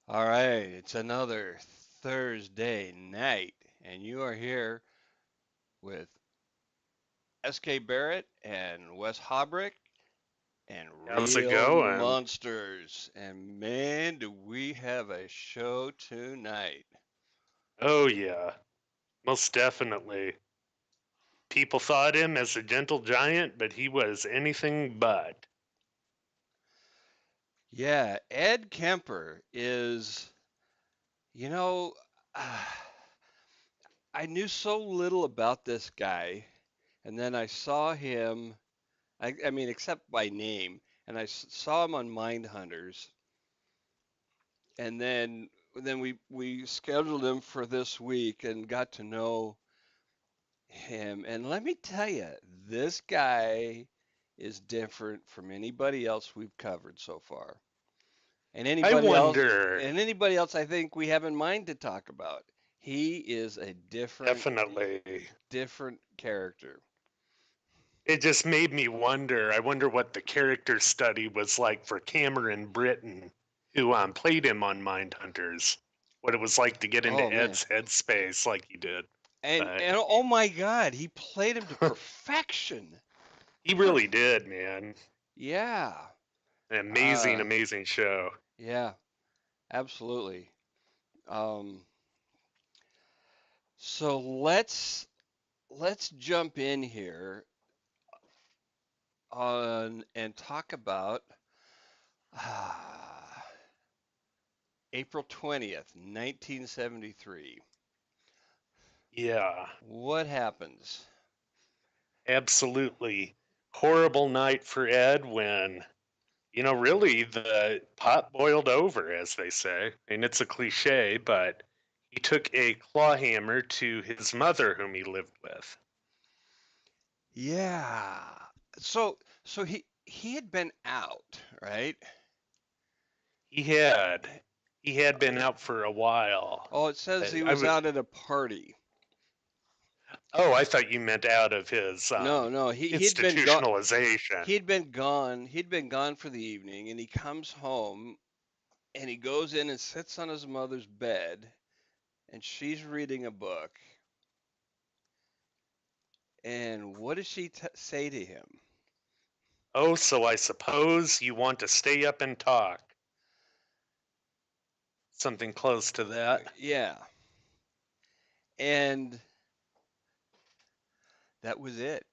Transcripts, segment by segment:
All right, it's another Thursday night, and you are here with SK Barrett and Wes Hobrick and How's it Real going? Monsters. And man, do we have a show tonight. Oh, yeah, most definitely. People thought him as a gentle giant, but he was anything but. Yeah, Ed Kemper is, you know, I knew so little about this guy, and then I saw him, I mean, except by name, and saw him on Mindhunters. And then we scheduled him for this week and got to know him. And let me tell you, this guy is different from anybody else we've covered so far. And I anybody else wonder, and anybody else I think we have in mind to talk about. He is a definitely. different character. It just made me wonder. I wonder what the character study was like for Cameron Britton, who played him on Mindhunters. What it was like to get Oh into man. Ed's headspace like he did. But And oh my God, he played him to perfection. he really did, man. Yeah. An amazing, Uh, amazing show. yeah, absolutely. Um, so let's jump in here on and talk about ah, April 20th, 1973. Yeah. What happens? Absolutely horrible night for Ed when, really the pot boiled over, as they say. And it's a cliche, but he took a claw hammer to his mother, whom he lived with. Yeah. So he had been out, right? He had. He had been out for a while. Oh, it says he I was would. out at a party. Oh, I thought you meant out of his No, he'd been gone. institutionalization. He'd been gone for the evening, and he comes home and he goes in and sits on his mother's bed, and she's reading a book. And what does she say to him? Oh, so I suppose you want to stay up and talk. Something close to that. Yeah, and that was it.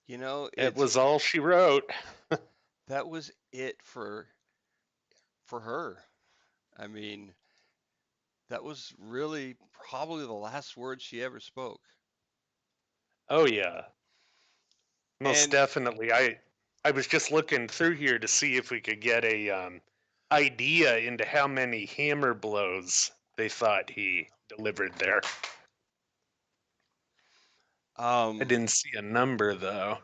You know, It it's was all she wrote. that was it for her. I mean, that was really probably the last words she ever spoke. Oh yeah, most And definitely. I was just looking through here to see if we could get a idea into how many hammer blows they thought he delivered there. I um, didn't see a number though.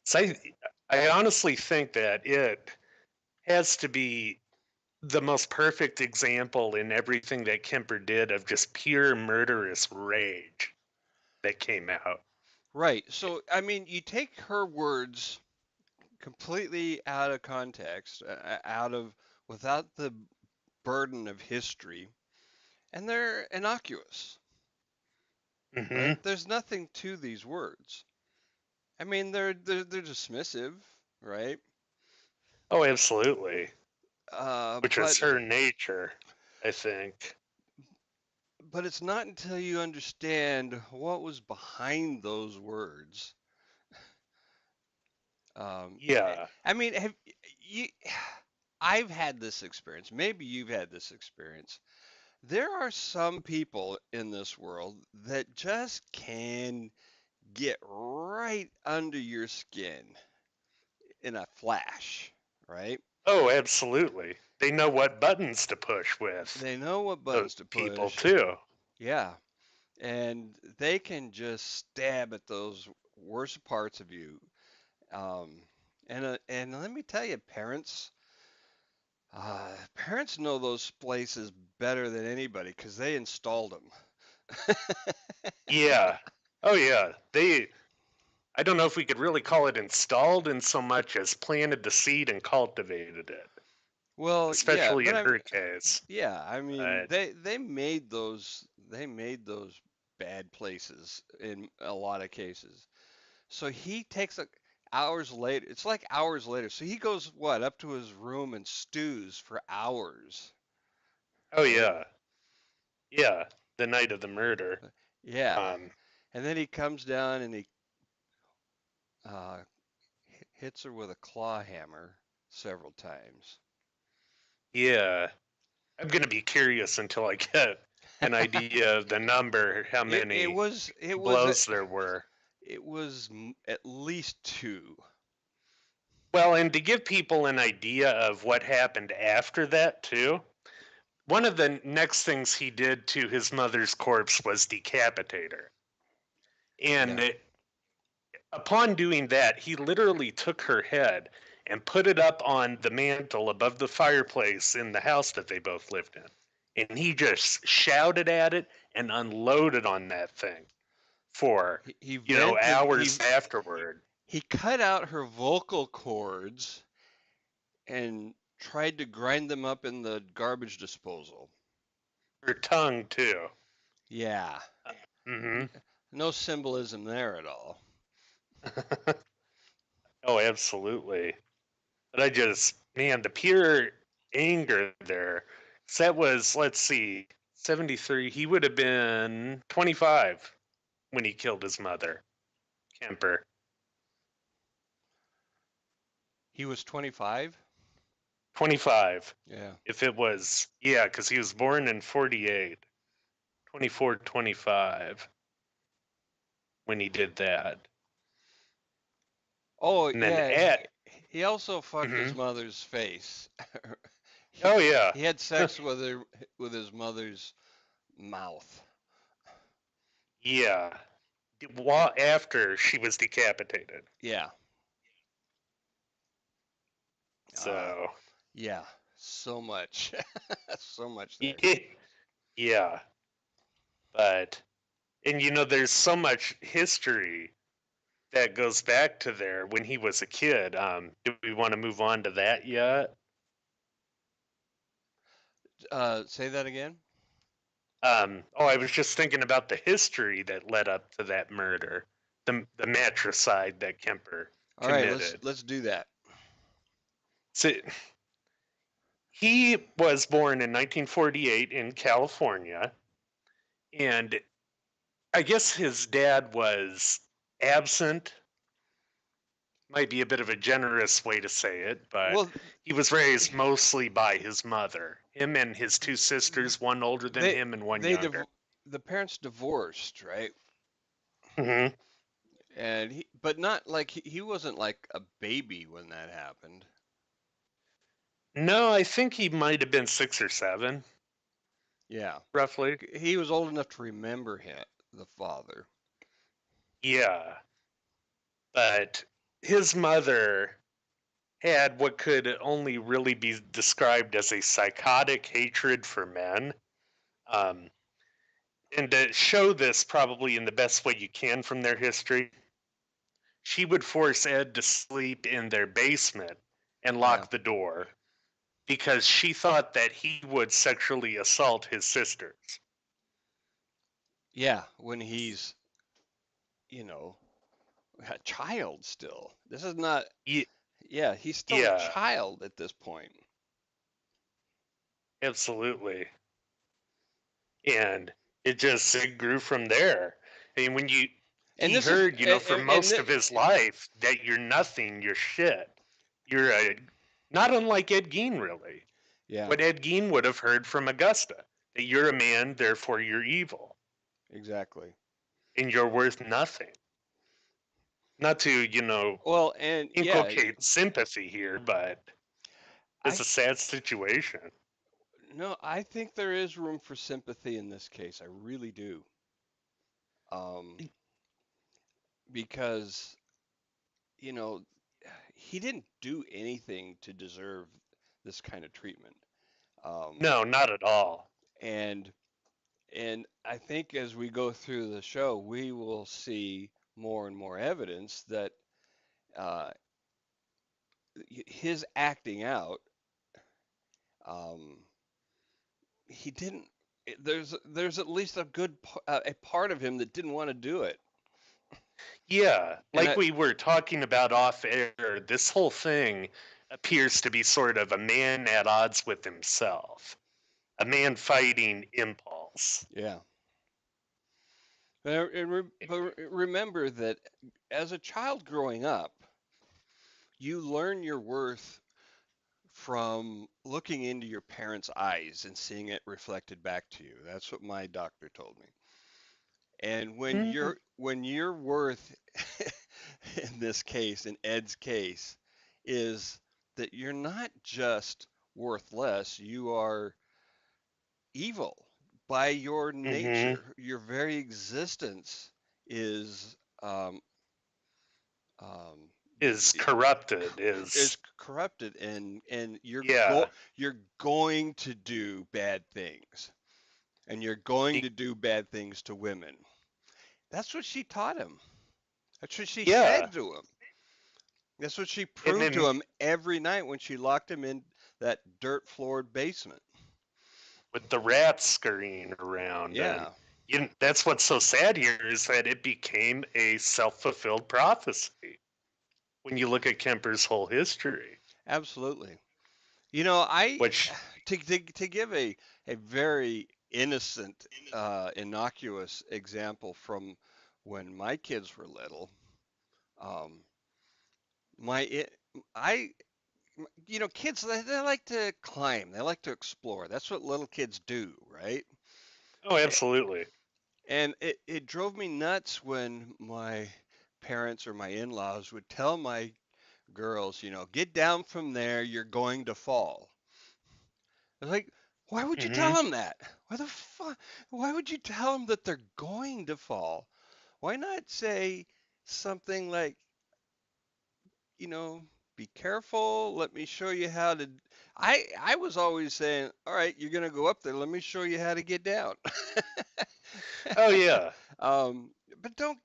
So I honestly think that it has to be the most perfect example in everything that Kemper did of just pure murderous rage that came out. right. So I mean, you take her words completely out of context, out of without the burden of history, and they're innocuous, right? Hmm. There's nothing to these words. I mean, they're dismissive, right? Oh, absolutely. Uh, Which but is her nature, I think. but it's not until you understand what was behind those words. Um, Yeah. I mean, have you? I've had this experience. Maybe you've had this experience. There are some people in this world that just can get right under your skin in a flash, right? Oh, absolutely. They know what buttons to push with. They know what Those buttons to people push. too. Yeah. And they can just stab at those worst parts of you. Um, and let me tell you, parents know those places better than anybody because they installed them. Yeah. Oh yeah. They I don't know if we could really call it installed in so much as planted the seed and cultivated it, Well, yeah, especially but in her case. yeah, I mean, But they made those bad places in a lot of cases. So he takes hours later. It's like hours later. So he goes what up to his room and stews for hours, oh right? yeah. Yeah. The night of the murder. Yeah, Um and then he comes down and he uh, hits her with a claw hammer several times. yeah. I'm gonna be curious until I get an idea of the number, how It it many was it was a, blows there were. it was at least two. Well, and to give people an idea of what happened after that too, one of the next things he did to his mother's corpse was decapitate her. Yeah, And upon doing that, he literally took her head and put it up on the mantle above the fireplace in the house that they both lived in. And he just shouted at it and unloaded on that thing for, he vented hours afterward. he cut out her vocal cords and tried to grind them up in the garbage disposal. Her tongue, too. Yeah, Hmm. no symbolism there at all. Oh, absolutely. But man, the pure anger there. 'Cause that was, let's see, 73. He would have been 25 when he killed his mother, Kemper. He was 25? 25. Yeah. If it was, yeah, because he was born in 48, 24, 25 when he did that. Oh, And then yeah. He also fucked his mhm. mother's face. He, Oh, yeah. he had sex with his mother's mouth. Yeah. While after she was decapitated. Yeah. Uh, So, yeah. So much. So much there. yeah. But, and there's so much history that goes back to there when he was a kid. Do we want to move on to that yet? Say that again. Oh, I was just thinking about the history that led up to that murder, the matricide that Kemper All right, let's committed. let's do that. So he was born in 1948 in California, and I guess his dad was absent. Might be a bit of a generous way to say it, but Well, he was raised mostly by his mother. Him and his two sisters, one older than they him and one they younger. div the parents divorced, right? Hmm. And but not like he wasn't like a baby when that happened. No, I think he might have been 6 or 7, Yeah. roughly. He was old enough to remember him, the father. Yeah, but his mother had what could only really be described as a psychotic hatred for men. Um, and to show this probably in the best way you can from their history, she would force Ed to sleep in their basement and Yeah. lock the door because she thought that he would sexually assault his sisters. Yeah, when he's, you know, a child still. This is not Ye- Yeah, he's still a Yeah, child at this point. absolutely. And it grew from there. I mean, And he this is heard, for and most of his life that you're nothing, you're shit. You're not unlike Ed Gein, really. yeah, What Ed Gein would have heard from Augusta, that you're a man, therefore you're evil, exactly. and you're worth nothing. Not to, Well, and yeah, inculcate sympathy here, but it's I a sad situation. no, I think there is room for sympathy in this case. I really do. Um, because, you know, he didn't do anything to deserve this kind of treatment. Um, No, not at all. and and I think as we go through the show, we will see more and more evidence that uh, his acting out, um, he didn't. There's at least a part of him that didn't want to do it, Yeah, and like we were talking about off air, this whole thing appears to be sort of a man at odds with himself, a man fighting impulse. yeah. But remember that as a child growing up, you learn your worth from looking into your parents' eyes and seeing it reflected back to you. That's what my doctor told me. And Mm, when your worth in this case, in Ed's case, is that you're not just worthless, you are evil by your mm-hmm. nature. Your very existence is um, um, Is corrupted, is is, corrupted, and yeah, you're going to do bad things, and you're going y- to do bad things to women. That's what she taught him. That's what she yeah. said to him. That's what she And proved to then him every night when she locked him in that dirt floored basement. with the rats scurrying around, and Yeah, that's what's so sad here is that it became a self-fulfilled prophecy when you look at Kemper's whole history, absolutely. You know, I which, to give a very innocent, innocuous example from when my kids were little. Um, my it, I kids they like to climb, they like to explore. That's what little kids do, right? oh, A- absolutely. And it drove me nuts when my parents or my in-laws would tell my girls, get down from there, you're going to fall. I was like, why would you tell Hmm. them that? Why the fuck? Why would you tell them that they're going to fall? Why not say something like, you know, be careful. Let me show you how to. I was always saying, all right, you're gonna go up there. Let me show you how to get down. Oh yeah. um, but don't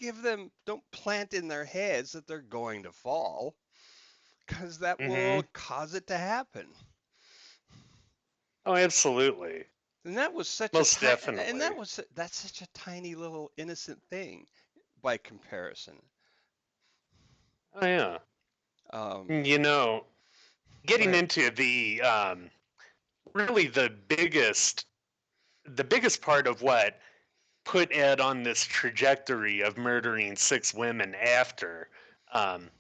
plant in their heads that they're going to fall, because that will Hmm. cause it to happen. Oh, absolutely. And that was such a Most tiny, and definitely. that's such a tiny little innocent thing by comparison. Oh yeah. Um, You know, go getting ahead. into really the biggest part of what put Ed on this trajectory of murdering 6 women after, um,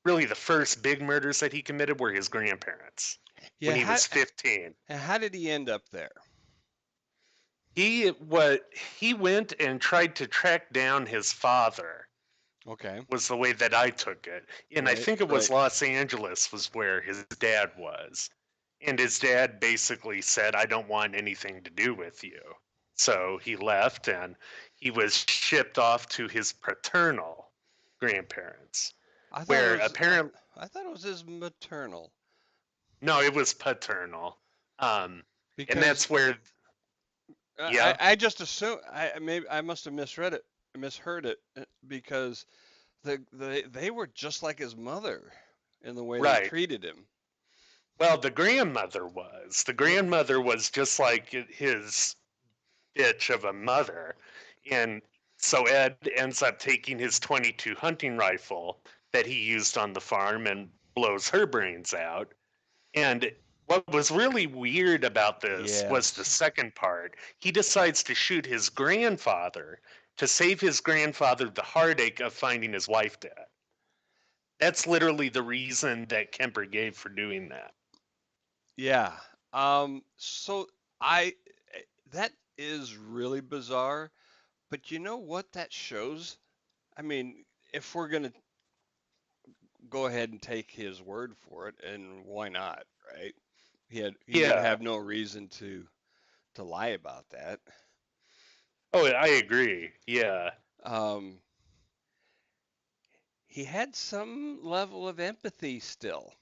really the first big murders that he committed were his grandparents when Yeah, he was 15. how did he end up there? He went and tried to track down his father, Okay, was the way that I took it. And I right, think it was right. Los Angeles was where his dad was. And his dad basically said, I don't want anything to do with you. So he left and he was shipped off to his paternal grandparents, I thought it where was apparently, I thought it was his maternal no, it was paternal. Um, and because that's where, yeah, I just assumed I must have misheard it because they were just like his mother in the way they right. treated him. Well, the grandmother was. The grandmother was just like his bitch of a mother. And so Ed ends up taking his 22 hunting rifle that he used on the farm and blows her brains out. And what was really weird about this was the Yes. second part. He decides to shoot his grandfather to save his grandfather the heartache of finding his wife dead. That's literally the reason that Kemper gave for doing that. Yeah. So I that is really bizarre, but you know what that shows? I mean, if we're gonna go ahead and take his word for it, and why not, right? He would Yeah. have no reason to lie about that. Oh, I agree. Yeah. Um, he had some level of empathy still.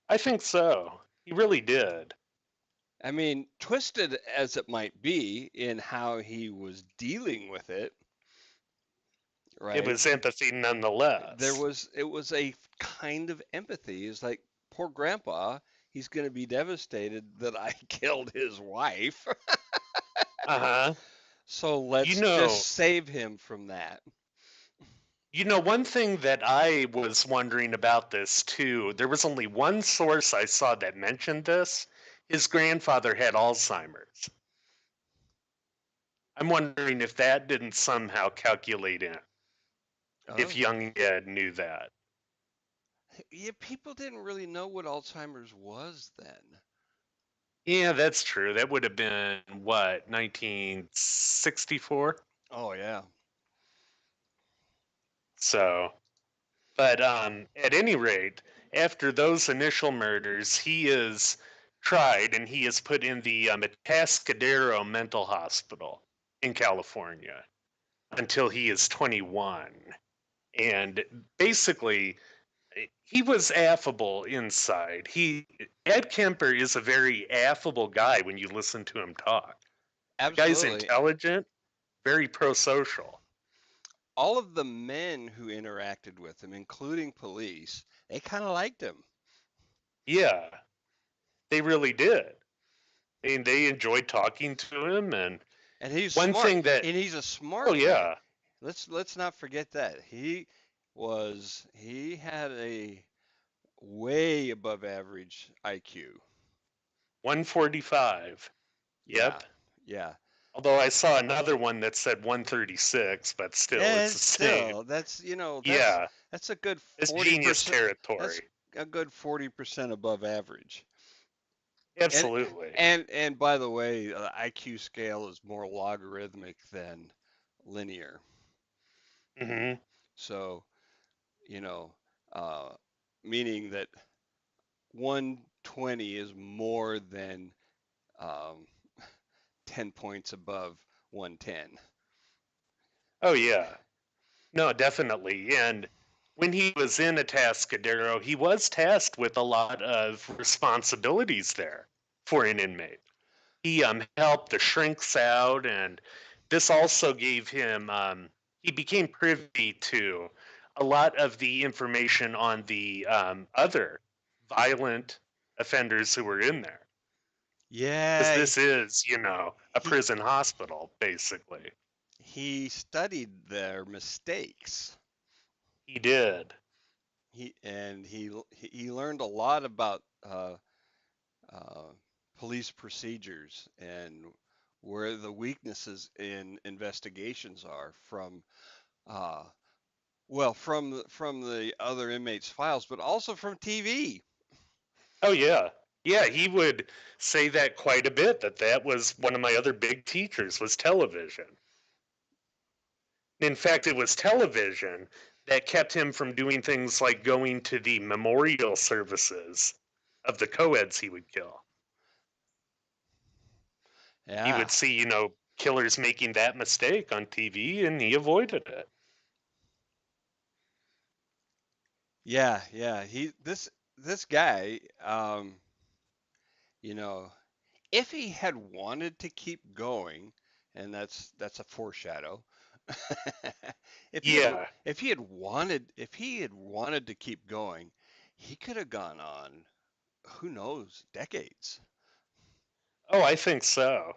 I think so. He really did. I mean, twisted as it might be in how he was dealing with it, It right? was empathy nonetheless. It was a kind of empathy. It's like poor grandpa, he's going to be devastated that I killed his wife. Uh-huh. So You let's just know, save him from that. one thing that I was wondering about this too, there was only one source I saw that mentioned this. His grandfather had Alzheimer's. I'm wondering if that didn't somehow calculate in, if Oh, young Ed knew that. yeah, people didn't really know what Alzheimer's was then. Yeah, that's true. That would have been what, 1964? Oh yeah. So, but at any rate, after those initial murders, he is tried and he is put in the Atascadero Mental Hospital in California until he is 21. And basically, he was affable inside. Ed Kemper is a very affable guy when you listen to him talk. The guy's Absolutely. intelligent, very pro-social. All of the men who interacted with him, including police, they kind of liked him. Yeah, they really did. I mean, they enjoyed talking to him. And And he's one smart. thing that, And he's a oh smart man. yeah, Let's not forget that. He had a way above average IQ. 145. Yeah. Yep. Yeah. Although I saw another one that said 136, but still, it's And the same. still, Yeah, that's a good it's genius 40%. That's territory. a good 40% above average. And Absolutely. and by the way, the IQ scale is more logarithmic than linear. Hmm. So, you know, uh, meaning that 120 is more than um, 10 points above 110. Oh yeah. No, definitely. And when he was in Atascadero, he was tasked with a lot of responsibilities there for an inmate. He helped the shrinks out, and this also gave him he became privy to a lot of the information on the other violent offenders who were in there, because Yeah, this is a he prison hospital basically. he studied their mistakes. He did. He learned a lot about uh, police procedures and where the weaknesses in investigations are uh, from the other inmates' files, but also from TV. Oh yeah. Yeah, he would say that quite a bit, that was one of my other big teachers was television. In fact, it was television that kept him from doing things like going to the memorial services of the co-eds he would kill. He Yeah, would see, killers making that mistake on TV and he avoided it. yeah. This guy, you know, if he had wanted to keep going, and that's a foreshadow. Yeah. If he had wanted to keep going, he could have gone on, who knows, decades. Oh, I think so.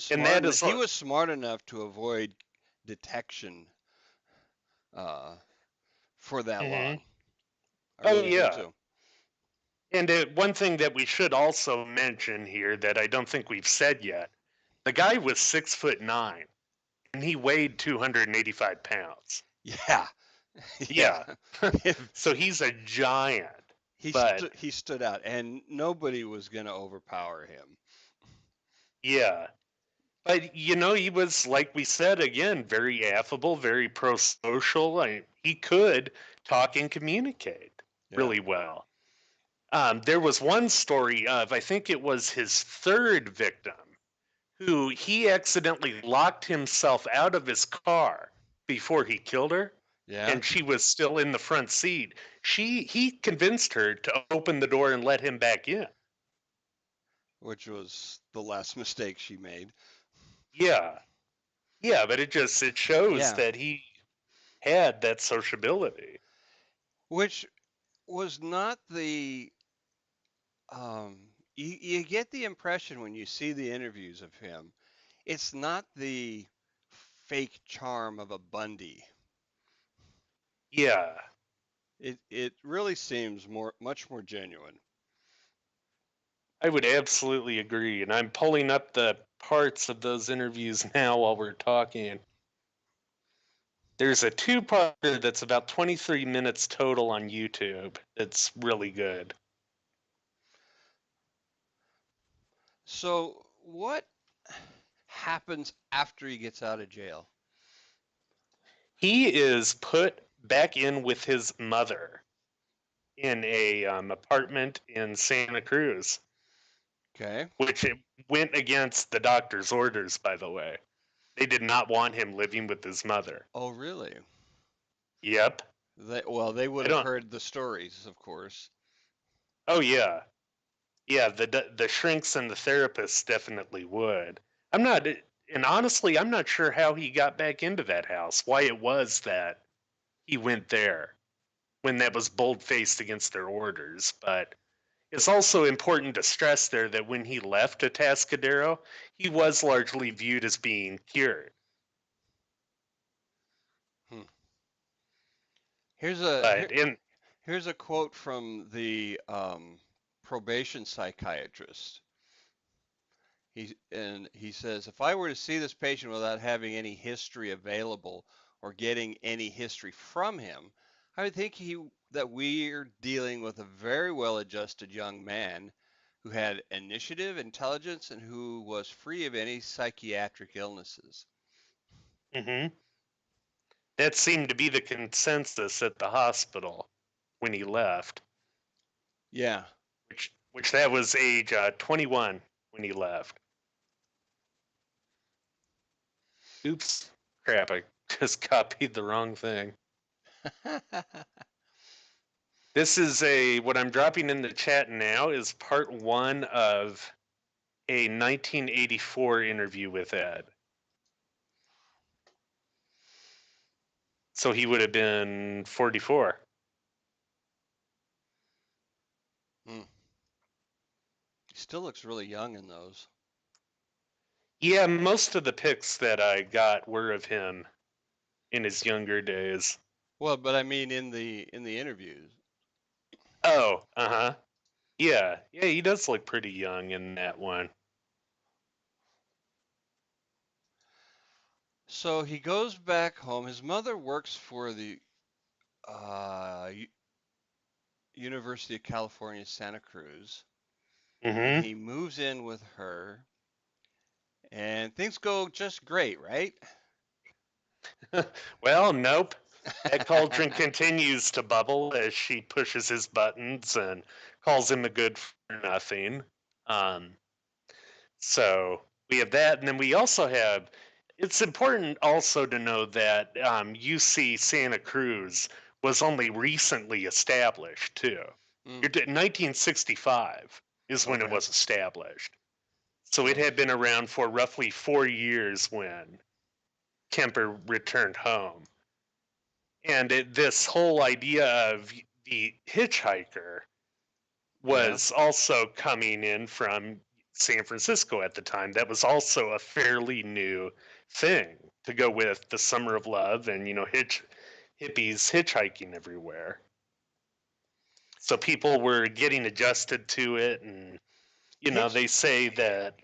And that is He was smart enough to avoid detection uh, for that mhm. long. I Oh, really do yeah. too. And one thing that we should also mention here that I don't think we've said yet, the guy was 6'9" and he weighed 285 pounds. Yeah, yeah. Yeah. So he's a giant. But He stood out, and nobody was gonna overpower him. yeah. But he was, like we said again, very affable, very pro-social. He could talk and communicate Yeah. really well. There was one story of, I think it was his third victim, who he accidentally locked himself out of his car before he killed her, Yeah, and she was still in the front seat. He convinced her to open the door and let him back in. which was the last mistake she made. Yeah, yeah, but it shows Yeah, that he had that sociability. which was not the you get the impression when you see the interviews of him, it's not the fake charm of a Bundy. Yeah, It really seems much more genuine. I would absolutely agree. And I'm pulling up the parts of those interviews now while we're talking. There's a two-parter that's about 23 minutes total on YouTube. It's really good. So what happens after he gets out of jail? He is put back in with his mother in a apartment in Santa Cruz, Okay. which it went against the doctor's orders, by the way. They did not want him living with his mother. Oh, really? Yep. Well, they would I have don't. heard the stories, of course. Oh yeah, yeah. The shrinks and the therapists definitely would. I'm not, and honestly, I'm not sure how he got back into that house. Why it was that he went there when that was bold faced against their orders. But it's also important to stress there that when he left Atascadero, he was largely viewed as being cured. Hmm. Here's a But here, in here's a quote from the probation psychiatrist. He says, if I were to see this patient without having any history available or getting any history from him, I would think that we're dealing with a very well-adjusted young man who had initiative, intelligence, and who was free of any psychiatric illnesses. mhm, that seemed to be the consensus at the hospital when he left, Yeah. which that was age 21 when he left. Oops, crap! I just copied the wrong thing. This is what I'm dropping in the chat now is part one of a 1984 interview with Ed. So he would have been 44. Hmm. He still looks really young in those. Yeah, most of the pics that I got were of him in his younger days. Well, but I mean in the interviews. Oh, uh-huh. Yeah, yeah, he does look pretty young in that one. So he goes back home. His mother works for the uh, University of California, Santa Cruz, and Mm-hmm. he moves in with her, and things go just great, right? Well, nope. That cauldron continues to bubble as she pushes his buttons and calls him a good for nothing. Um, so we have that, and then we also have. It's important also to know that UC Santa Cruz was only recently established too. Mm, 1965 is when it okay. was established. So it So, had been around for roughly 4 years when Kemper returned home. And this whole idea of the hitchhiker yeah. was also coming in from San Francisco at the time. That was also a fairly new thing to go with the Summer of Love and hippies hitchhiking everywhere. So people were getting adjusted to it, and Hitch they say that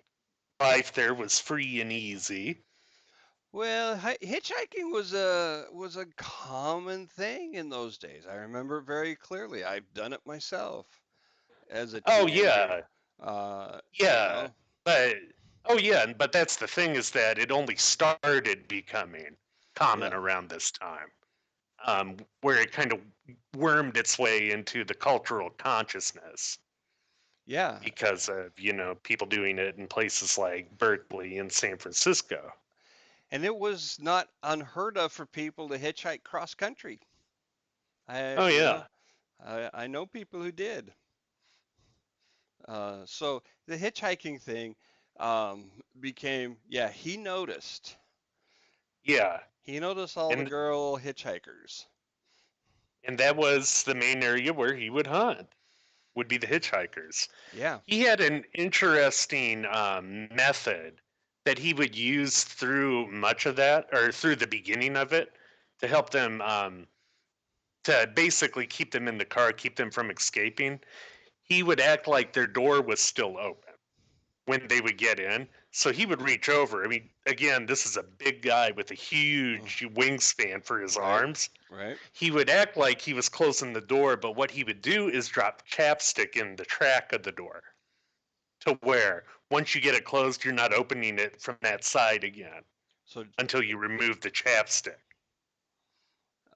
life there was free and easy. Well, hitchhiking was a common thing in those days. I remember it very clearly. I've done it myself as a Oh teenager. yeah, Uh, you yeah, know, but oh yeah, but that's the thing, is that it only started becoming common yeah, around this time, where it kind of wormed its way into the cultural consciousness yeah, because of people doing it in places like Berkeley and San Francisco. and it was not unheard of for people to hitchhike cross country. I, Oh you yeah, know, I know people who did. So the hitchhiking thing became, yeah, he noticed. yeah, He noticed all the and girl hitchhikers. and that was the main area where he would hunt. Would be the hitchhikers. Yeah. He had an interesting method that he would use through much of that, or through the beginning of it, to help them, to basically keep them in the car, keep them from escaping. He would act like their door was still open when they would get in. So he would reach over. I mean, again, this is a big guy with a Mm, huge wingspan for his right. arms. Right. He would act like he was closing the door, but what he would do is drop chapstick in the track of the door, to where once you get it closed, you're not opening it from that side again So, until you remove the chapstick.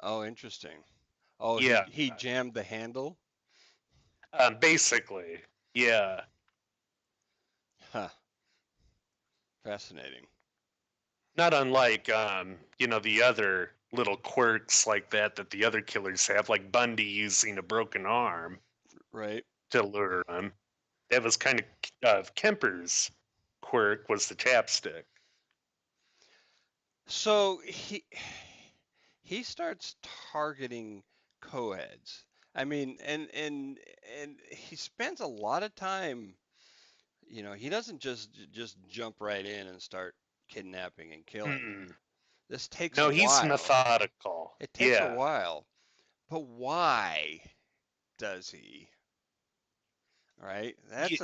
oh, interesting. Oh, he Yeah, he jammed the handle. basically. Yeah. Huh. Fascinating. Not unlike, the other little quirks like that the other killers have, like Bundy using a broken arm Right. to lure him. That was kind of Kemper's quirk, was the chapstick. So he starts targeting co-eds. I mean, and he spends a lot of time. He doesn't just jump right in and start kidnapping and killing. Mm-mm. This takes a No, he's while. methodical. It takes a Yeah. while. But why does he? Right? That's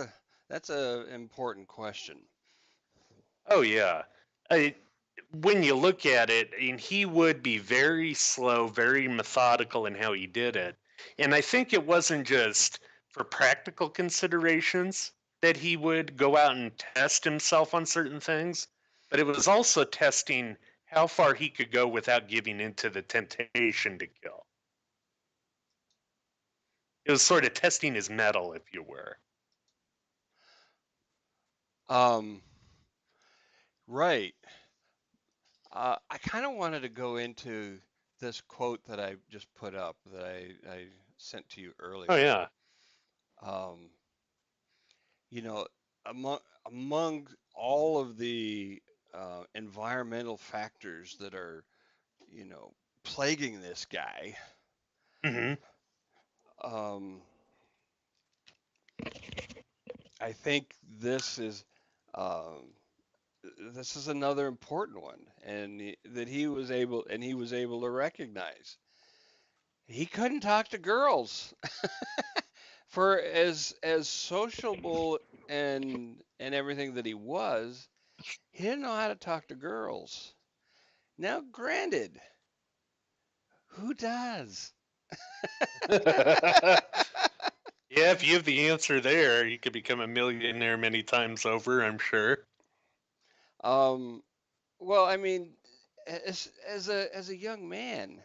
a important question. Oh yeah. I, when you look at it, and he would be very slow, very methodical in how he did it. And I think it wasn't just for practical considerations that he would go out and test himself on certain things, but it was also testing how far he could go without giving into the temptation to kill. It was sort of testing his mettle, if you were. Um, right. I kind of wanted to go into this quote that I just put up that I sent to you Oh earlier. yeah. Um, you know, among all of the environmental factors that are, plaguing this guy, Hmm. um, I think um, this is another important one, and that he was able to recognize. He couldn't talk to girls. For as sociable and everything that he was, he didn't know how to talk to girls. Now, granted, who does? Yeah, if you have the answer there, you could become a millionaire many times over, I'm sure. um, well, I mean, as a young man,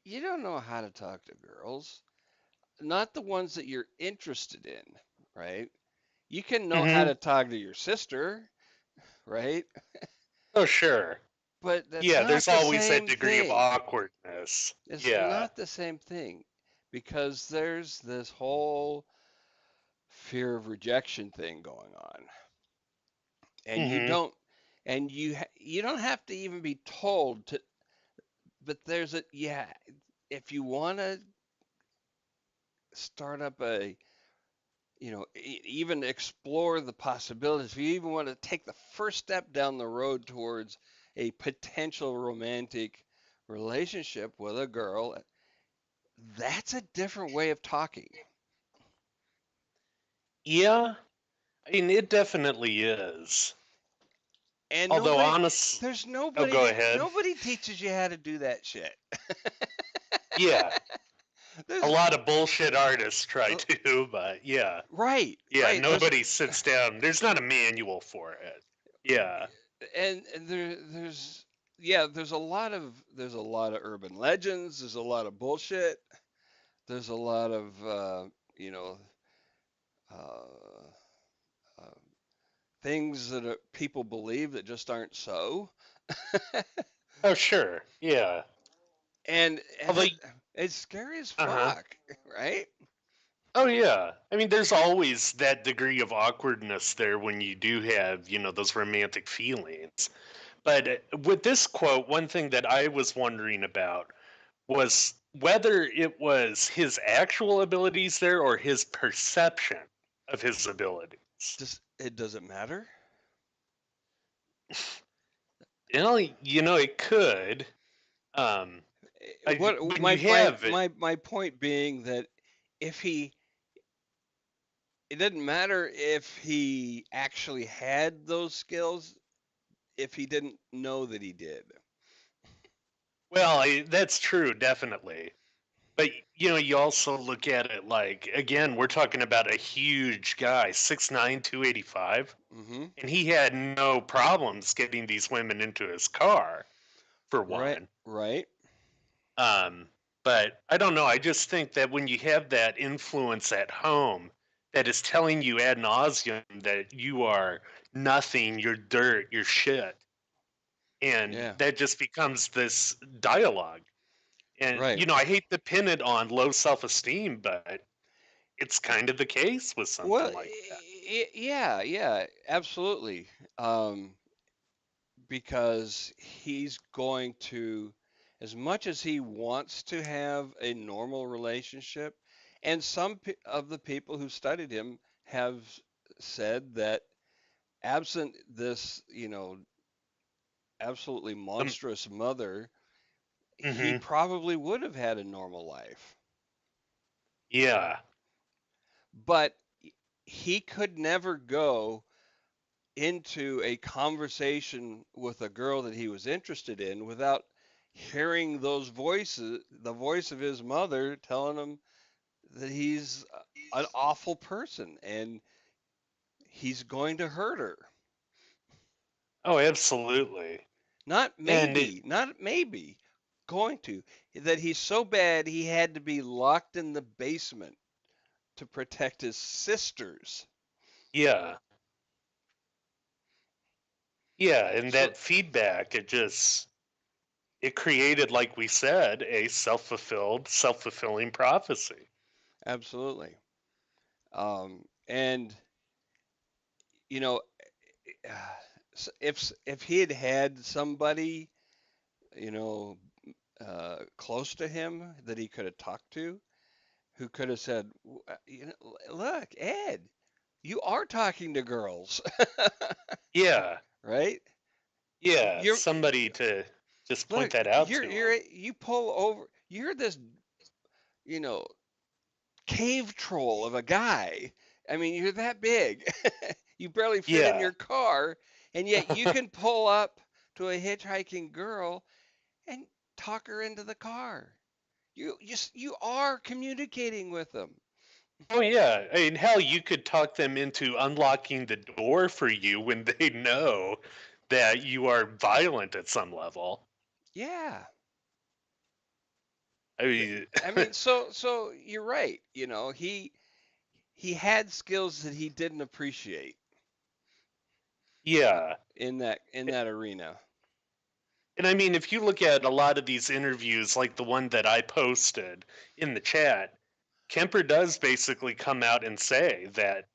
you don't know how to talk to girls, not the ones that you're interested in, right? You can know how Hmm. to talk to your sister, right? Oh, sure. But that's Yeah, not there's the always that same degree of thing. awkwardness. It's Yeah. not the same thing because there's this whole fear of rejection thing going on. And you Hmm. don't you don't have to even be told to, but there's a, yeah, if you want to start up a, even explore the possibilities, if you even want to take the first step down the road towards a potential romantic relationship with a girl, That's a different way of talking. Yeah, I mean, it definitely is. And Although, nobody, honest, there's oh, nobody go that ahead. nobody teaches you how to do that shit. Yeah, a There's lot of bullshit artists try uh, to, but yeah. right, Yeah, right. There's nobody sits down. There's not a manual for it. Yeah. and there's yeah, there's a lot of urban legends. There's a lot of bullshit. There's a lot of you know uh, uh, things that people believe that just aren't so. Oh, sure. Yeah. And Although, it's scary as uh-huh. fuck, right? Oh, yeah. I mean, there's always that degree of awkwardness there when you do have, those romantic feelings. But with this quote, one thing that I was wondering about was whether it was his actual abilities there or his perception of his abilities. Just it doesn't matter. It could. Um, What when you have it, my point being that if he it doesn't matter if he actually had those skills if he didn't know that he did. well, that's true, definitely. But you also look at it like again, we're talking about a huge guy, 6'9", 285, Hmm. and he had no problems getting these women into his car, for Right, one. right. Um, but I don't know. I just think that when you have that influence at home that is telling you ad nauseum that you are nothing, you're dirt, you're shit, and Yeah, that just becomes this dialogue. And right. I hate to pin it on low self-esteem, but it's kind of the case with Well, something like that. yeah, yeah, absolutely. Um, because he's going to, as much as he wants to have a normal relationship, and some of the people who studied him have said that absent this, absolutely The, monstrous mother, he hmm probably would have had a normal life. Yeah. But he could never go into a conversation with a girl that he was interested in without hearing those voices, the voice of his mother telling him that he's an awful person and he's going to hurt her. Oh, absolutely. Not And it, maybe, not maybe, going to. That he's so bad he had to be locked in the basement to protect his sisters. yeah, yeah, and So, that feedback, it created, like we said, a self-fulfilling prophecy. absolutely. And you know, if he had had somebody, you know, close to him that he could have talked to, who could have said, Look, Ed, you are talking to girls, Yeah, right? yeah, You're somebody to just point look, that out to him. you pull over. You're this, you know, cave troll of a guy. I mean, you're that big. You barely fit in Yeah. your car, and yet you can pull up to a hitchhiking girl and talk her into the car. You are communicating with them. Oh yeah. I mean, hell, you could talk them into unlocking the door for you when they know that you are violent at some level. Yeah. I mean, I mean, so you're right. He had skills that he didn't appreciate yeah. in that arena. And I mean, if you look at a lot of these interviews, like the one that I posted in the chat, Kemper does basically come out and say that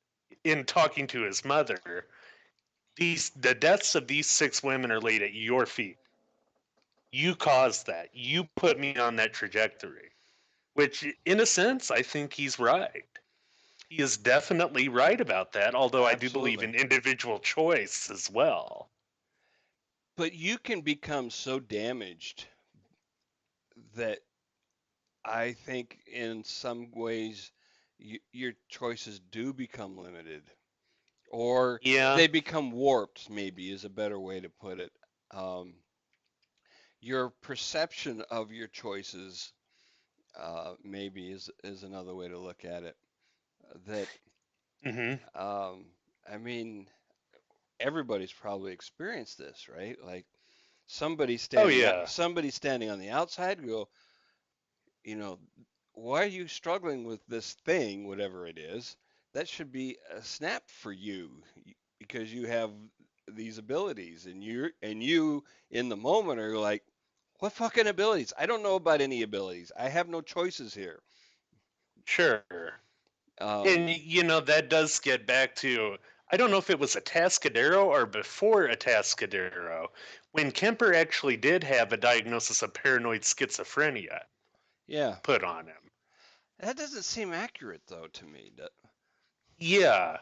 in talking to his mother, the deaths of these six women are laid at your feet. You caused that. You put me on that trajectory. Which, in a sense, I think he's right. He is definitely right about that, although I do believe Absolutely. in individual choice as well. But you can become so damaged that I think in some ways your choices do become limited, or Yeah. they become warped, maybe is a better way to put it. Um, your perception of your choices, maybe is another way to look at it. That, Hmm. um, I mean, everybody's probably experienced this, right? Like Oh yeah. somebody standing on the outside go, you know, why are you struggling with this thing, whatever it is? That should be a snap for you because you have these abilities, and you in the moment are like, what fucking abilities? I don't know about any abilities. I have no choices here. Sure. Um, And that does get back to, I don't know if it was a Tascadero or before a Tascadero, when Kemper actually did have a diagnosis of paranoid schizophrenia yeah, put on him. that doesn't seem accurate though to me. Yeah,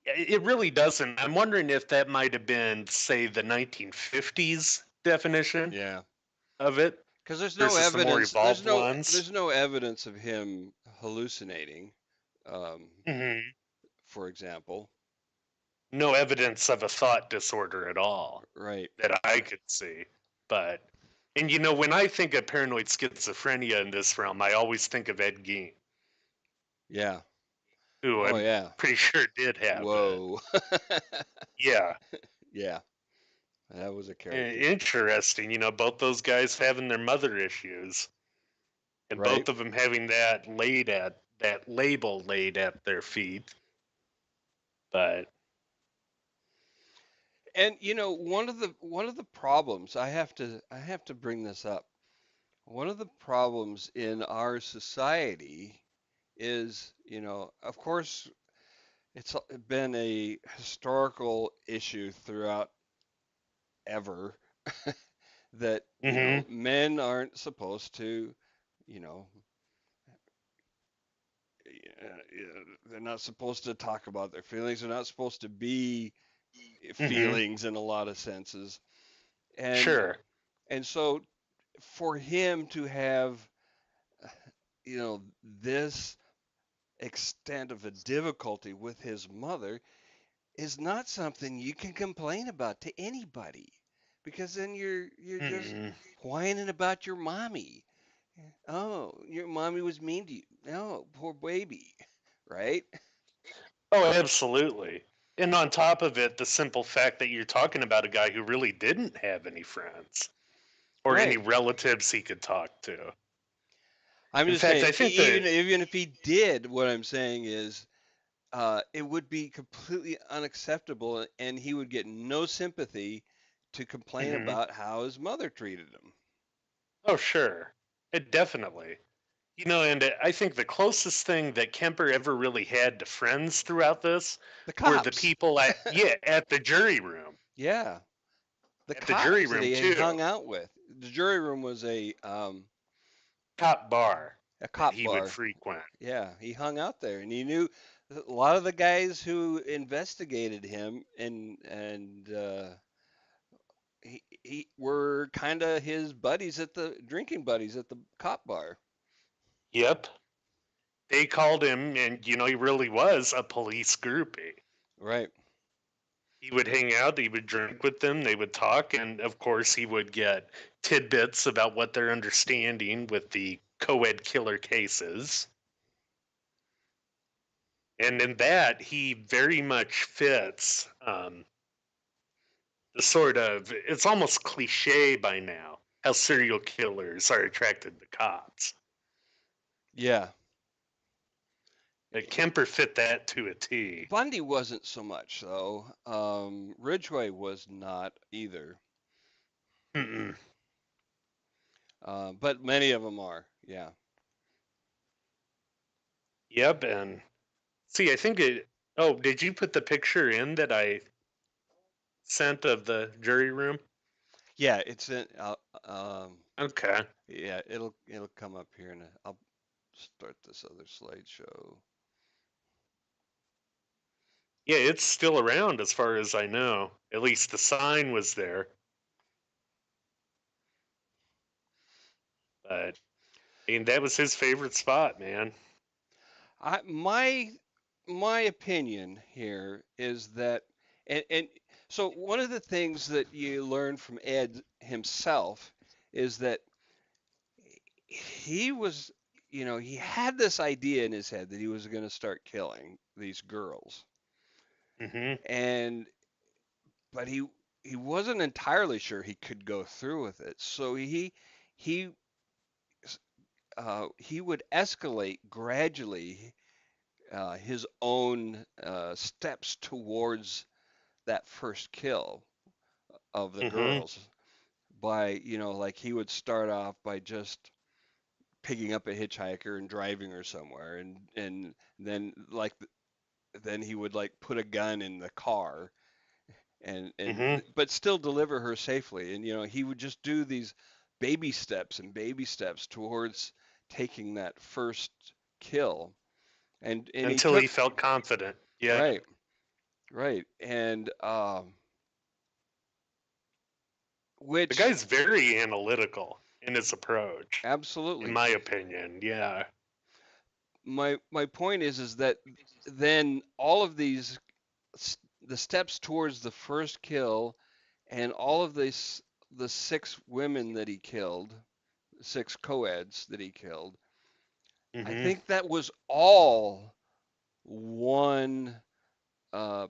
it really doesn't. I'm wondering if that might have been, say, the 1950s definition Yeah, of it because there's no versus the more evidence. evolved ones. There's no evidence of him hallucinating. Um, Hmm. for example, No evidence of a thought disorder at all right? that I could see. But, and when I think of paranoid schizophrenia in this realm, I always think of Ed Gein, Yeah. who Oh I'm yeah. pretty sure did have it. Whoa. Yeah. Yeah, that was a character. Interesting, both those guys having their mother issues, and Right. both of them having that label laid at their feet. But And one of the problems I have to bring this up. One of the problems in our society is, of course, it's been a historical issue throughout ever that, hmm men aren't supposed to, you know, they're not supposed to talk about their feelings. They're not supposed to be hmm feelings in a lot of senses. And sure. and so for him to have, this extent of a difficulty with his mother is not something you can complain about to anybody, because then you're just Mm-mm. whining about your mommy. Oh, your mommy was mean to you. Oh, poor baby, right? Oh, absolutely. And on top of it, the simple fact that you're talking about a guy who really didn't have any friends or any Right. relatives he could talk to. I'm In just fact, saying, I think that. even if he did, what I'm saying is, it would be completely unacceptable, and he would get no sympathy to complain Mhm. about how his mother treated him. Oh, sure. It definitely. And I think the closest thing that Kemper ever really had to friends throughout this The were the cops. people at the jury room. Yeah, the At the jury cops that room he too. hung out with. The jury room was Cop bar a that cop he would bar. frequent. Yeah, he hung out there, and he knew a lot of the guys who investigated him, and he were kind of his buddies at the drinking buddies at the cop bar. Yep. They called him, and he really was a police groupie. Right. He would hang out, he would drink with them, they would talk, and of course he would get tidbits about what they're understanding with the co-ed killer cases. And in that, he very much fits the sort of, it's almost cliche by now, how serial killers are attracted to cops. Yeah. Kemper fit that to a T. Bundy wasn't so much though. Ridgway was not either. Mm-mm. But many of them are. Yeah. Yep, and see, I think it. Oh, did you put the picture in that I sent of the jury room? Yeah. It's in. Um, Okay. yeah. It'll come up here, and I'll start this other slideshow. Yeah, it's still around as far as I know. At least the sign was there. But And that was his favorite spot, man. I my opinion here is that, and so one of the things that you learn from Ed himself is that he was, he had this idea in his head that he was going to start killing these girls, Hmm. and but he wasn't entirely sure he could go through with it. So he he would escalate gradually his own steps towards that first kill of the Hmm. girls by, like he would start off by just picking up a hitchhiker and driving her somewhere, and then like then he would like put a gun in the car and Hmm. but still deliver her safely, and he would just do these baby steps towards taking that first kill, and he Until took he felt confident. Yeah. right, right, and The which guy's very analytical in his approach, in absolutely. my opinion. Yeah. My point is that then all of these the steps towards the first kill and all of this the six women that he killed, six co-eds that he killed, I Hmm. think that was all one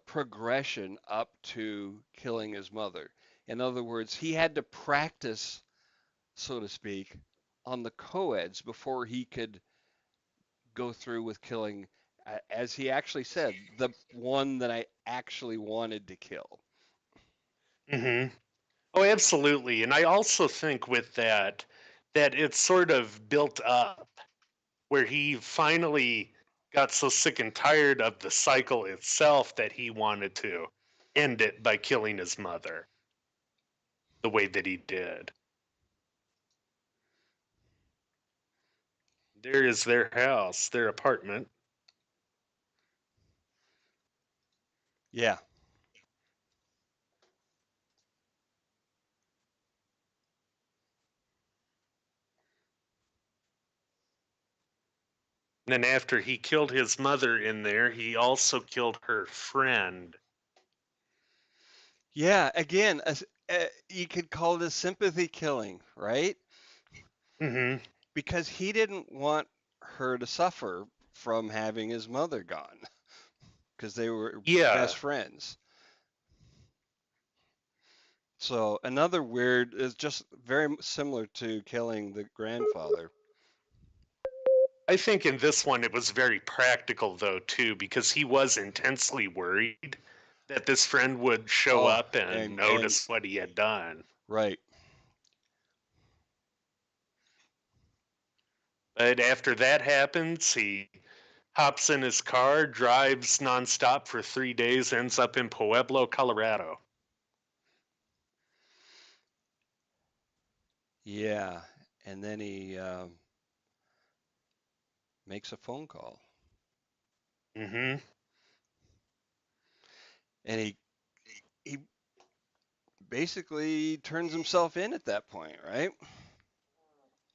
progression up to killing his mother. In other words, he had to practice, so to speak, on the co-eds before he could go through with killing, as he actually said, the one that I actually wanted to kill. Hmm. Oh, absolutely. And I also think with that, that it's sort of built up where he finally got so sick and tired of the cycle itself that he wanted to end it by killing his mother the way that he did. There is their house, their apartment. Yeah. And then after he killed his mother in there, he also killed her friend. Yeah. Again, you could call it a sympathy killing, right? Hmm. Because he didn't want her to suffer from having his mother gone because they were Yeah, best friends. So another weird is just very similar to killing the grandfather. I think in this one it was very practical though too, because he was intensely worried that this friend would show Oh, up and and notice what he had done. right. But after that happens, he hops in his car, drives nonstop for 3 days, ends up in Pueblo, Colorado. Yeah. And then he makes a phone call, Hmm. and he basically turns himself in at that point, right?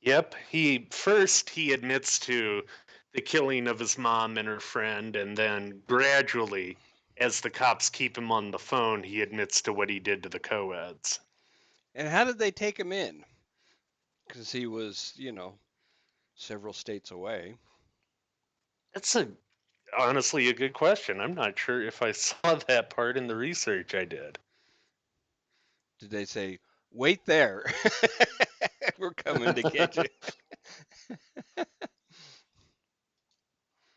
Yep. He admits to the killing of his mom and her friend, and then gradually, as the cops keep him on the phone, he admits to what he did to the co-eds. And how did they take him in? Because he was, several states away. That's a honestly a good question. I'm not sure if I saw that part in the research I did. Did they say, "Wait there, we're coming to get you"?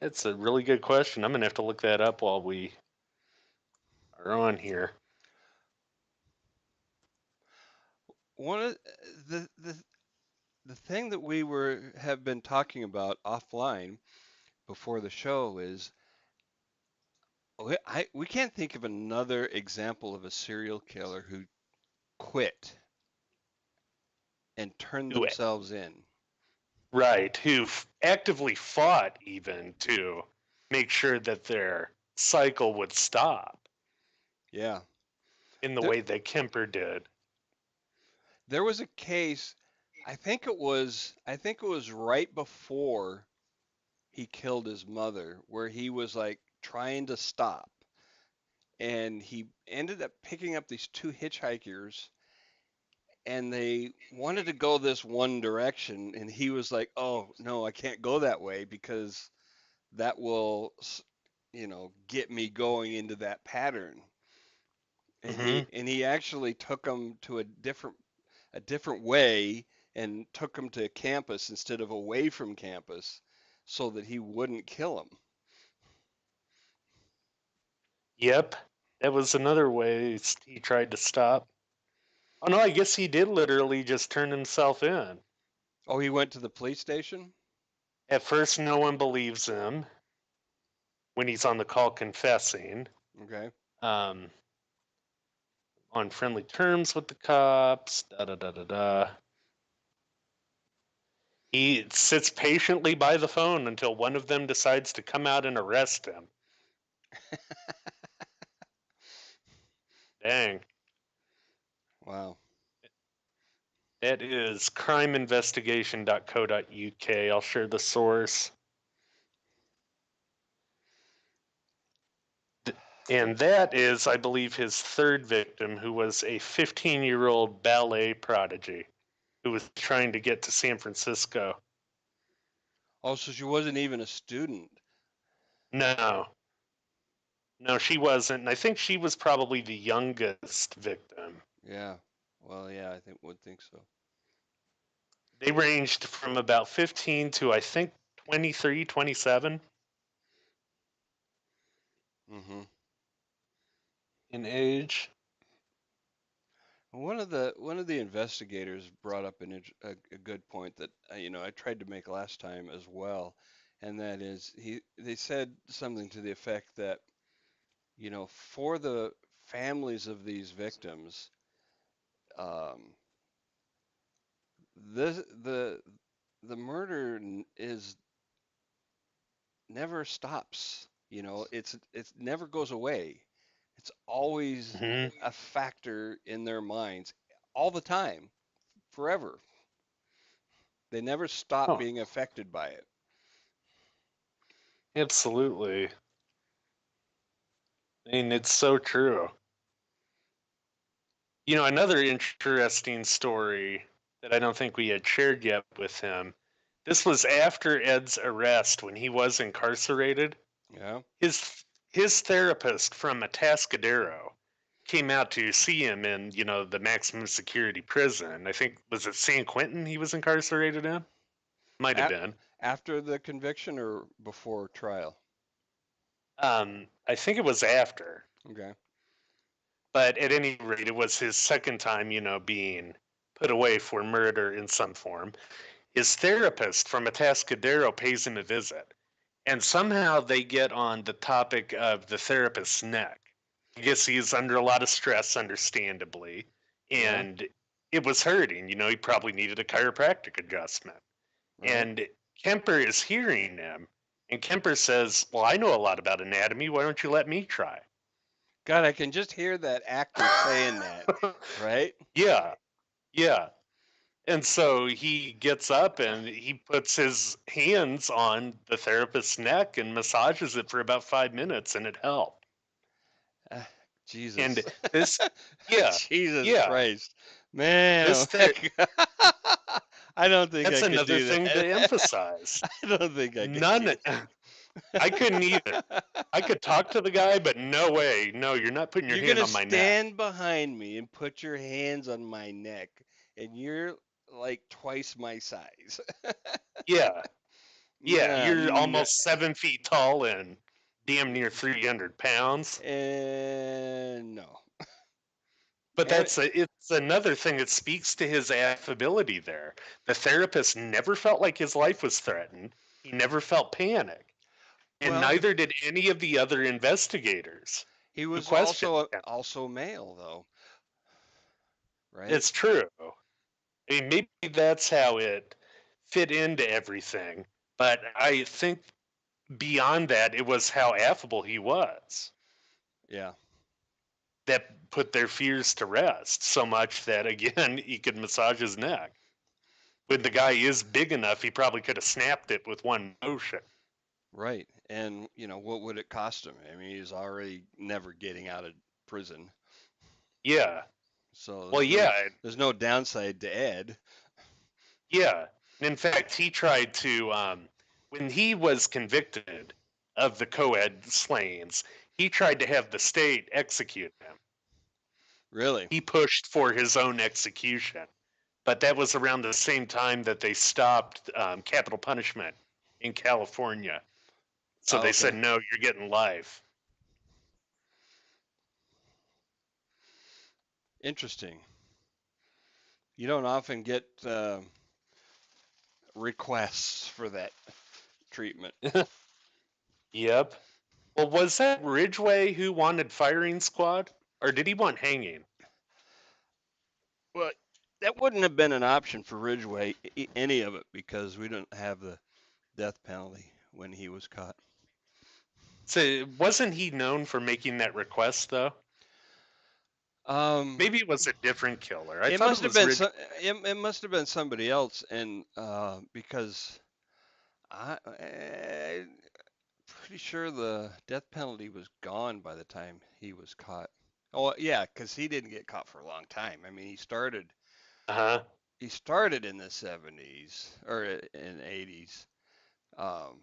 It's a really good question. I'm gonna have to look that up while we are on here. One of the thing that we were have been talking about offline before the show is we can't think of another example of a serial killer who quit and turned Who themselves in. Right, who actively fought even to make sure that their cycle would stop Yeah. in the There, way that Kemper did. there was a case. I think it was right before he killed his mother, where he was like trying to stop, and he ended up picking up these two hitchhikers, and they wanted to go this one direction, and he was like, "Oh no, I can't go that way because that will, get me going into that pattern." And he Hmm. and he actually took them to a different way and took them to campus instead of away from campus so that he wouldn't kill him. Yep, that was another way he tried to stop. Oh no, I guess he did literally just turn himself in. Oh, he went to the police station? At first, no one believes him when he's on the call confessing. Okay. Um, on friendly terms with the cops. Da da da da da. He sits patiently by the phone until one of them decides to come out and arrest him. Dang. Wow. That is crimeinvestigation.co.uk. I'll share the source. And that is, I believe, his third victim, who was a 15-year-old ballet prodigy who was trying to get to San Francisco. Oh, so she wasn't even a student. No, no, she wasn't. And I think she was probably the youngest victim. Yeah. Well, yeah, I think would think so. They ranged from about 15 to, I think, 23, 27 Hmm. in age. One of the investigators brought up a good point that I tried to make last time as well, and that is they said something to the effect that for the families of these victims, um, this the murder is never stops. It's never goes away. It's always Hmm. a factor in their minds all the time, forever. They never stop Oh, being affected by it. absolutely. I mean, it's so true. Another interesting story that I don't think we had shared yet with him. This was after Ed's arrest when he was incarcerated. Yeah. His therapist from Atascadero came out to see him in, the maximum security prison. I think was it San Quentin he was incarcerated in? Might have A- been. After the conviction or before trial? I think it was after. Okay. But at any rate, it was his second time, being put away for murder in some form. His therapist from Atascadero pays him a visit, and somehow they get on the topic of the therapist's neck. I guess he's under a lot of stress, understandably, Yeah. and it was hurting. He probably needed a chiropractic adjustment. Right. And Kemper is hearing him, and Kemper says, "Well, I know a lot about anatomy. Why don't you let me try?" God, I can just hear that actor saying that, right? Yeah, yeah. And so he gets up and he puts his hands on the therapist's neck and massages it for about 5 minutes, and it helped. Uh, And Jesus. this, yeah, Jesus yeah, Christ. Man, this oh my ther- God. I don't think that's I could another do thing to that. emphasize. I don't think I could None, do I couldn't either. that. I could talk to the guy, but no way. No, you're not putting your You're hand gonna on my neck. stand behind me and put your hands on my neck, and you're like twice my size. Yeah, yeah, Nah, you're almost 7 feet tall and damn near 300 pounds. and no. But And it's another thing that speaks to his affability there. The therapist never felt like his life was threatened. He never felt panic, and well, neither did any of the other investigators he who was questioned also him. also male though, right? It's true. I mean, maybe that's how it fit into everything, but I think beyond that, it was how affable he was Yeah. that put their fears to rest so much that, again, he could massage his neck. when the guy is big enough, he probably could have snapped it with one motion. Right. And, what would it cost him? I mean, he's already never getting out of prison. Yeah. So Well, yeah, there's no downside to Ed. yeah. And in fact, he tried to, when he was convicted of the co-ed slayings, he tried to have the state execute him. Really? He pushed for his own execution. But that was around the same time that they stopped capital punishment in California. So Oh, they said, okay. no, you're getting life. Interesting. You don't often get requests for that treatment. Yep. Well, was that Ridgway who wanted firing squad? Or did he want hanging? Well, that wouldn't have been an option for Ridgway, any of it, because we didn't have the death penalty when he was caught. So wasn't he known for making that request, though? Um, Maybe it was a different killer. I it thought it must have was been Ridgway. it must have been somebody else, and because I'm pretty sure the death penalty was gone by the time he was caught. Oh yeah, because he didn't get caught for a long time. I mean, Uh-huh. he started in the 70s or in 80s, um,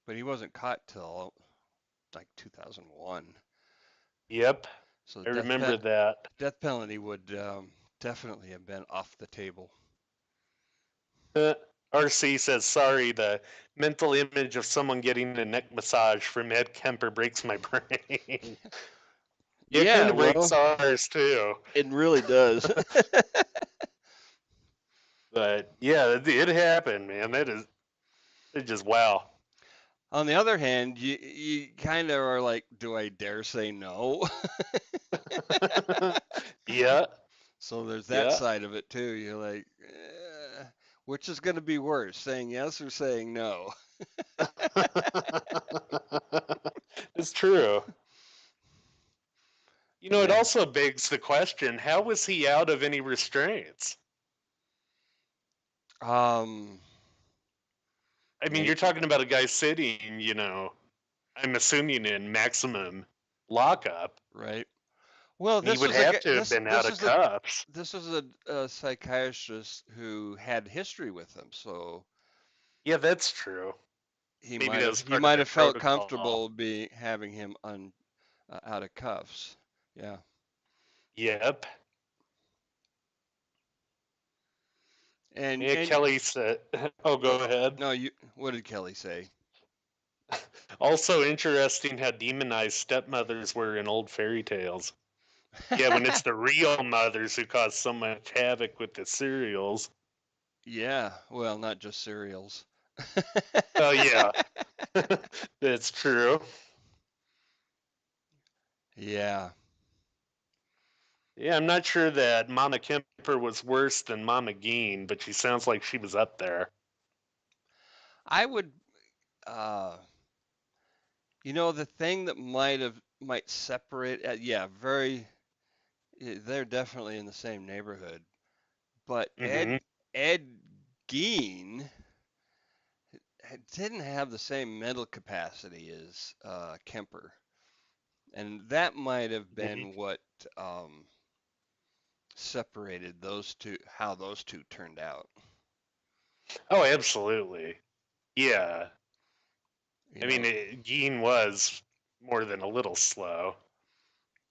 but he wasn't caught till like 2001. Yep. So I remember that. death penalty would definitely have been off the table. RC says, sorry, the mental image of someone getting a neck massage from Ed Kemper breaks my brain. It kind Yeah, of breaks well, ours too. it really does. But yeah, it happened, man. It just wow. On the other hand, you kind of are like, do I dare say no? Yeah, So there's that yeah. side of it too. You're like, which is going to be worse, saying yes or saying no? It's true. It Yeah. also begs the question, how was he out of any restraints? Um, I mean, may, you're talking about a guy sitting, I'm assuming in maximum lockup. right. Well, He would have to have been out of cuffs. this was a psychiatrist who had history with him, so Yeah, that's true. Maybe that was he part of might their have felt protocol. comfortable be having him out of cuffs. Yeah. Yep. And Yeah, and Kelly said, oh, go ahead. no, you. What did Kelly say? Also interesting how demonized stepmothers were in old fairy tales. Yeah, when it's the real mothers who cause so much havoc with the serials. Yeah. Well, not just cereals. Oh, yeah, that's true. Yeah. Yeah, I'm not sure that Mama Kemper was worse than Mama Geen, but she sounds like she was up there. I would. Uh, the thing that might separate. Yeah. Very. They're definitely in the same neighborhood. But Hmm. Ed Gein didn't have the same mental capacity as Kemper, and that might have Hmm. been what um, separated those two. How those two turned out. Oh, absolutely. Yeah. You I mean, know. Geen was more than a little slow,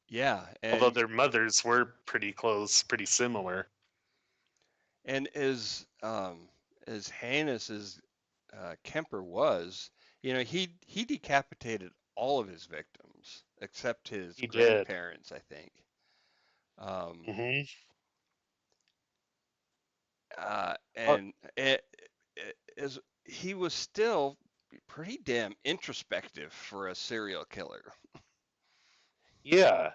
Yeah, although their mothers were pretty close, pretty similar. and as heinous as Kemper was, he decapitated all of his victims except his He did. grandparents, I think. Um, Hmm. and it is he was still pretty damn introspective for a serial killer, Yeah,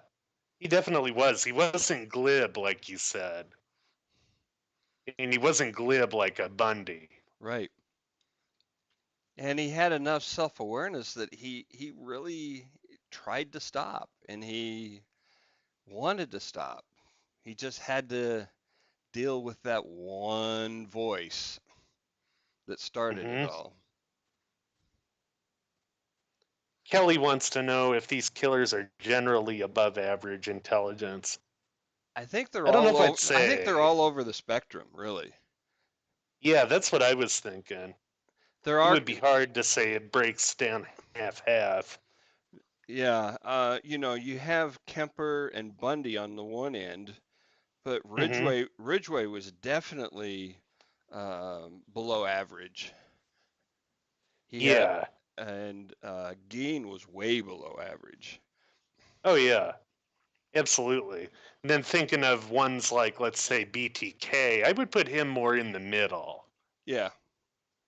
he definitely was. He wasn't glib, like you said, and he wasn't glib like a Bundy. right? And he had enough self-awareness that he really tried to stop, and he wanted to stop. He just had to deal with that one voice vice that started it Hmm. all. Kelly wants to know if these killers are generally above average intelligence. I think they're I don't know all if I'd over. I think they're say. all over the spectrum, really. Yeah, that's what I was thinking. There It are, would be hard to say it breaks down half half. yeah. You have Kemper and Bundy on the one end, but Hmm. Ridgway was definitely below average. He had, Yeah. and Geen was way below average. Oh yeah. Absolutely. And then thinking of ones like, let's say, BTK, I would put him more in the middle. Yeah,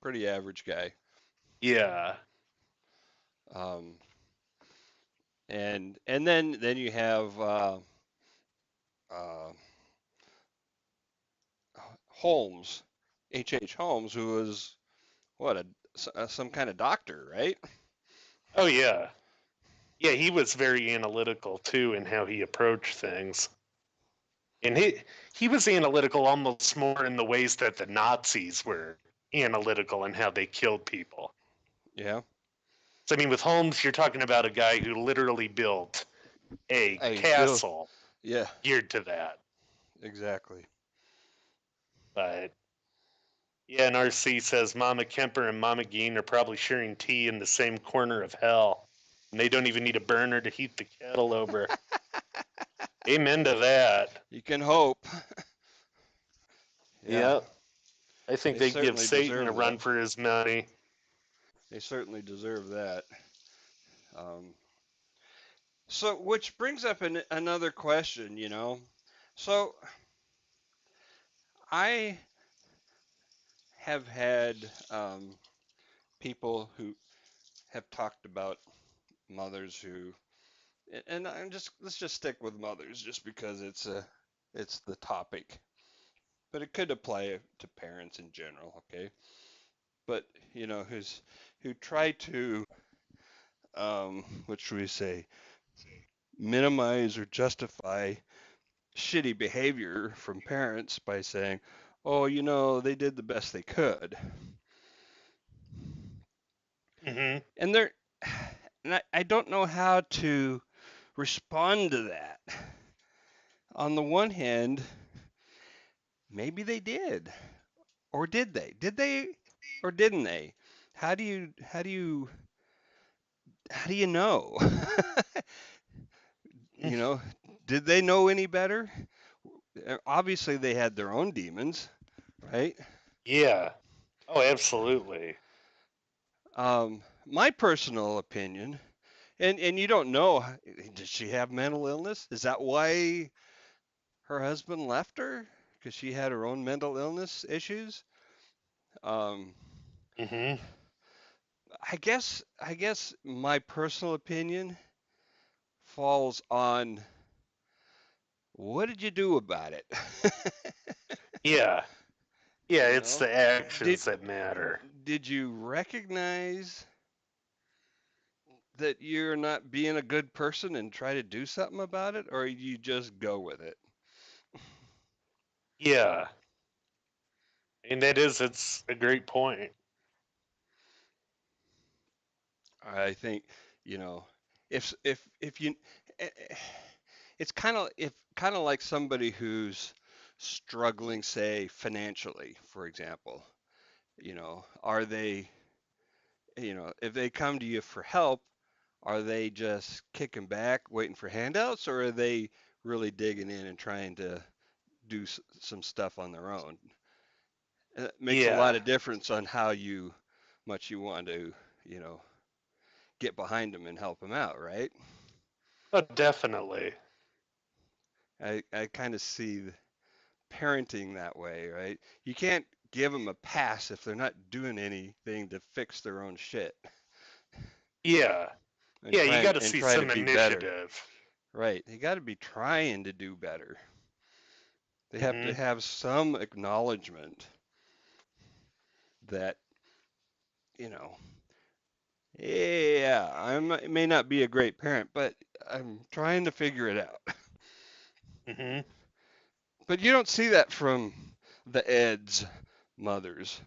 pretty average guy. Yeah. Um, and then you have uh, Holmes, H. Holmes, who was what some kind of doctor, right? Oh yeah. Yeah, he was very analytical too in how he approached things. And he was analytical almost more in the ways that the Nazis were analytical in how they killed people. Yeah, So I mean with Holmes you're talking about a guy who literally built a I built. castle Yeah, geared to that. exactly. But yeah, and RC says Mama Kemper and Mama Geen are probably sharing tea in the same corner of hell. And they don't even need a burner to heat the kettle over. Amen to that. You can hope. Yeah, Yep. I think they they give certainly Satan a deserve run that. for his money. They certainly deserve that. Um, so, which brings up another question, you know. So, I have had people who have talked about mothers who, and I'm just let's just stick with mothers, just because it's the topic, but it could apply to parents in general, okay? But who try to, what should we say, minimize or justify shitty behavior from parents by saying, oh, they did the best they could. Hmm. And they're, and I don't know how to respond to that. On the one hand, maybe they did, or did they? Did they, or didn't they? How do you know? you know, did they know any better? Obviously, they had their own demons, right? Yeah. Oh, absolutely. My personal opinion, and you don't know, did she have mental illness? Is that why her husband left her? Because she had her own mental illness issues? Um, Hmm. I guess my personal opinion falls on what did you do about it? Yeah. Yeah, you it's know, the did actions that matter. did you recognize that you're not being a good person and try to do something about it, or you just go with it? Yeah. And it's a great point. I think, you know, if you, eh, eh, it's kind of like somebody who's struggling, say, financially, for example. Are they, if they come to you for help, are they just kicking back, waiting for handouts, or are they really digging in and trying to do some stuff on their own? And it makes a Yeah. lot of difference on how much you want to, you know, get behind them and help them out, right? Oh, definitely. I kind of see parenting that way, right? You can't give them a pass if they're not doing anything to fix their own shit Yeah. and Yeah, you try got and, to and see try to some be better, initiative. right? They got to be trying to do better. They have to Hmm. have some acknowledgement that, you know, yeah, I may not be a great parent, but I'm trying to figure it out. Hmm. But you don't see that from the Eds, mothers.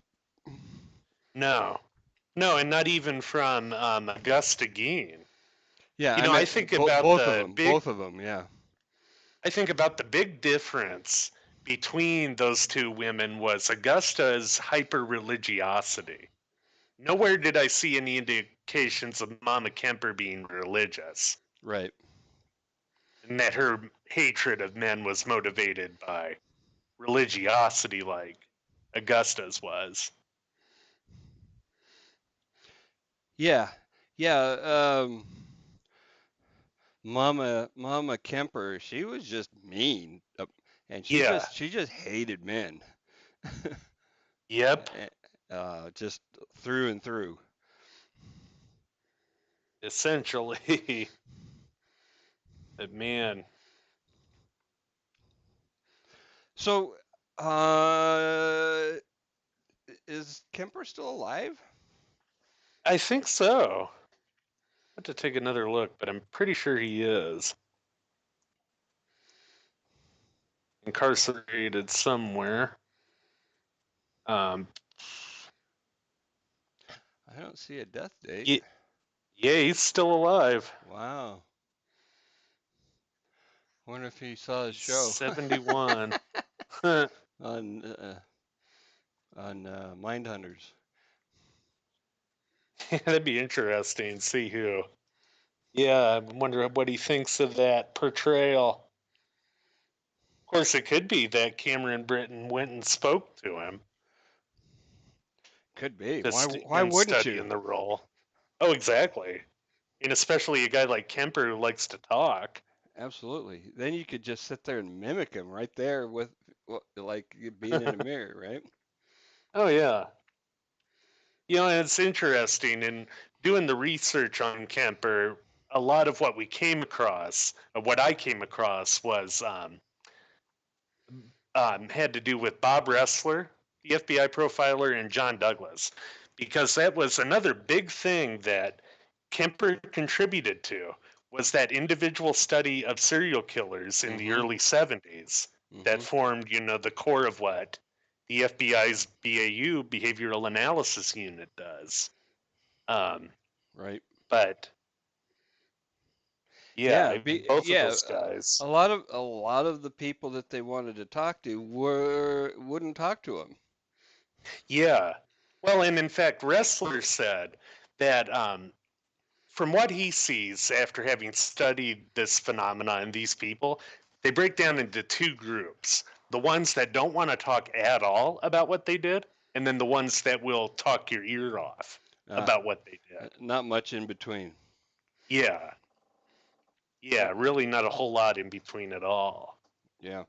No, no, and not even from Augusta Gein. Yeah, You I know, I meant think about both of the them. big Both of them. Yeah. I think about the big difference between those two women was Augusta's hyper religiosity. Nowhere did I see any indications of Mama Kemper being religious, Right. and that her hatred of men was motivated by religiosity like Augusta's was. Yeah. Yeah. Mama Kemper, she was just mean, and Yeah, she just hated men, yep, just through and through. essentially. But man, So, uh, is Kemper still alive? I think so. I have to take another look, but I'm pretty sure he is incarcerated somewhere. Um, I don't see a death date. yeah, yeah, he's still alive. Wow. Wonder if he saw his He's show 71. on Mindhunters. That'd be interesting. See who. Yeah, I wonder what he thinks of that portrayal. Of course, it could be that Cameron Britton went and spoke to him Could be. to Why him wouldn't you? studying the role. Oh, exactly. And especially a guy like Kemper who likes to talk. Absolutely. Then you could just sit there and mimic him right there with like being in a mirror, right? Oh yeah. You know, and it's interesting in doing the research on Kemper. A lot of what we came across, what I came across, was had to do with Bob Ressler, the FBI profiler, and John Douglas, because that was another big thing that Kemper contributed to was that individual study of serial killers in the Mm-hmm. early 70s that Mm-hmm. formed, the core of what the FBI's BAU, Behavioral Analysis Unit, does. Um, Right. but yeah, I mean, both of Yeah. those guys. A lot of the people that they wanted to talk to wouldn't talk to him. Yeah. Well, and in fact, Ressler said that from what he sees after having studied this phenomena and these people, they break down into two groups: the ones that don't want to talk at all about what they did, and then the ones that will talk your ear off Uh, about what they did. Not much in between. Yeah, Uh, yeah, really not a whole lot in between at all. yeah.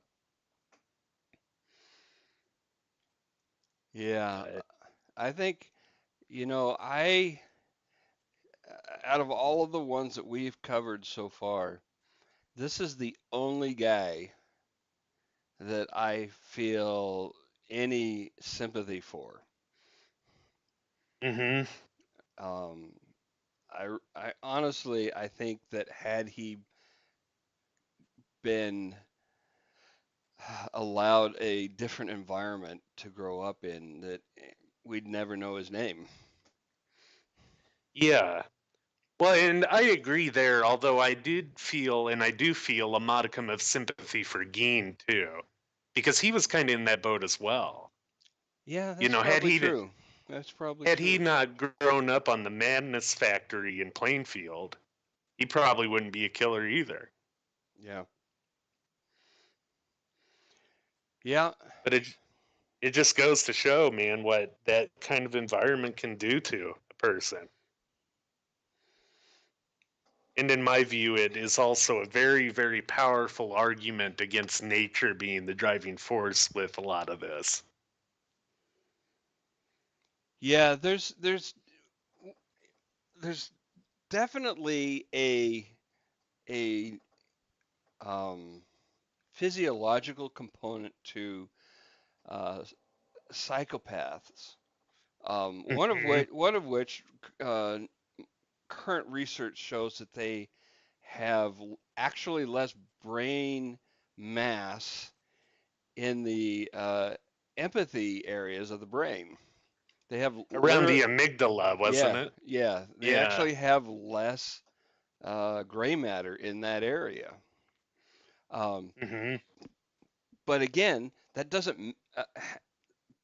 Yeah. But I think, I out of all of the ones that we've covered so far, this is the only guy that I feel any sympathy for. mm-hmm. Um, I honestly, I think that had he been allowed a different environment to grow up in, that we'd never know his name. Yeah. Well, and I agree there, although I did feel, and I do feel, a modicum of sympathy for Geen too, because he was kind of in that boat as well. Yeah, You that's know, probably true. That's probably had he true. not grown up on the Madness Factory in Plainfield, he probably wouldn't be a killer either. Yeah. Yeah. But it just goes to show, man, what that kind of environment can do to a person. And in my view, it is also a very, very powerful argument against nature being the driving force with a lot of this. Yeah, there's definitely a um, physiological component to uh, psychopaths. Mm-hmm. One of which uh, current research shows that they have actually less brain mass in the empathy areas of the brain. They have Around literally, the amygdala, wasn't yeah, it? yeah, they Yeah. actually have less gray matter in that area. Um, Hmm. but again, that doesn't,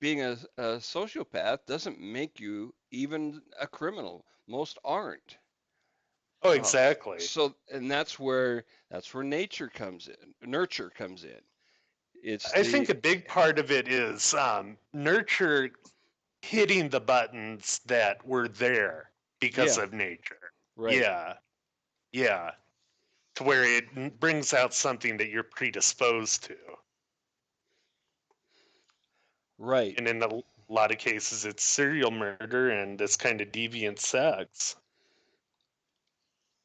being a sociopath doesn't make you even a criminal. Most aren't. Oh, Uh, exactly. and that's where nature comes in, nurture comes in. It's I think the a big part of it is nurture hitting the buttons that were there because yeah, of nature. right, Yeah, yeah. To where it brings out something that you're predisposed to. right. And in a lot of cases, it's serial murder and this kind of deviant sex.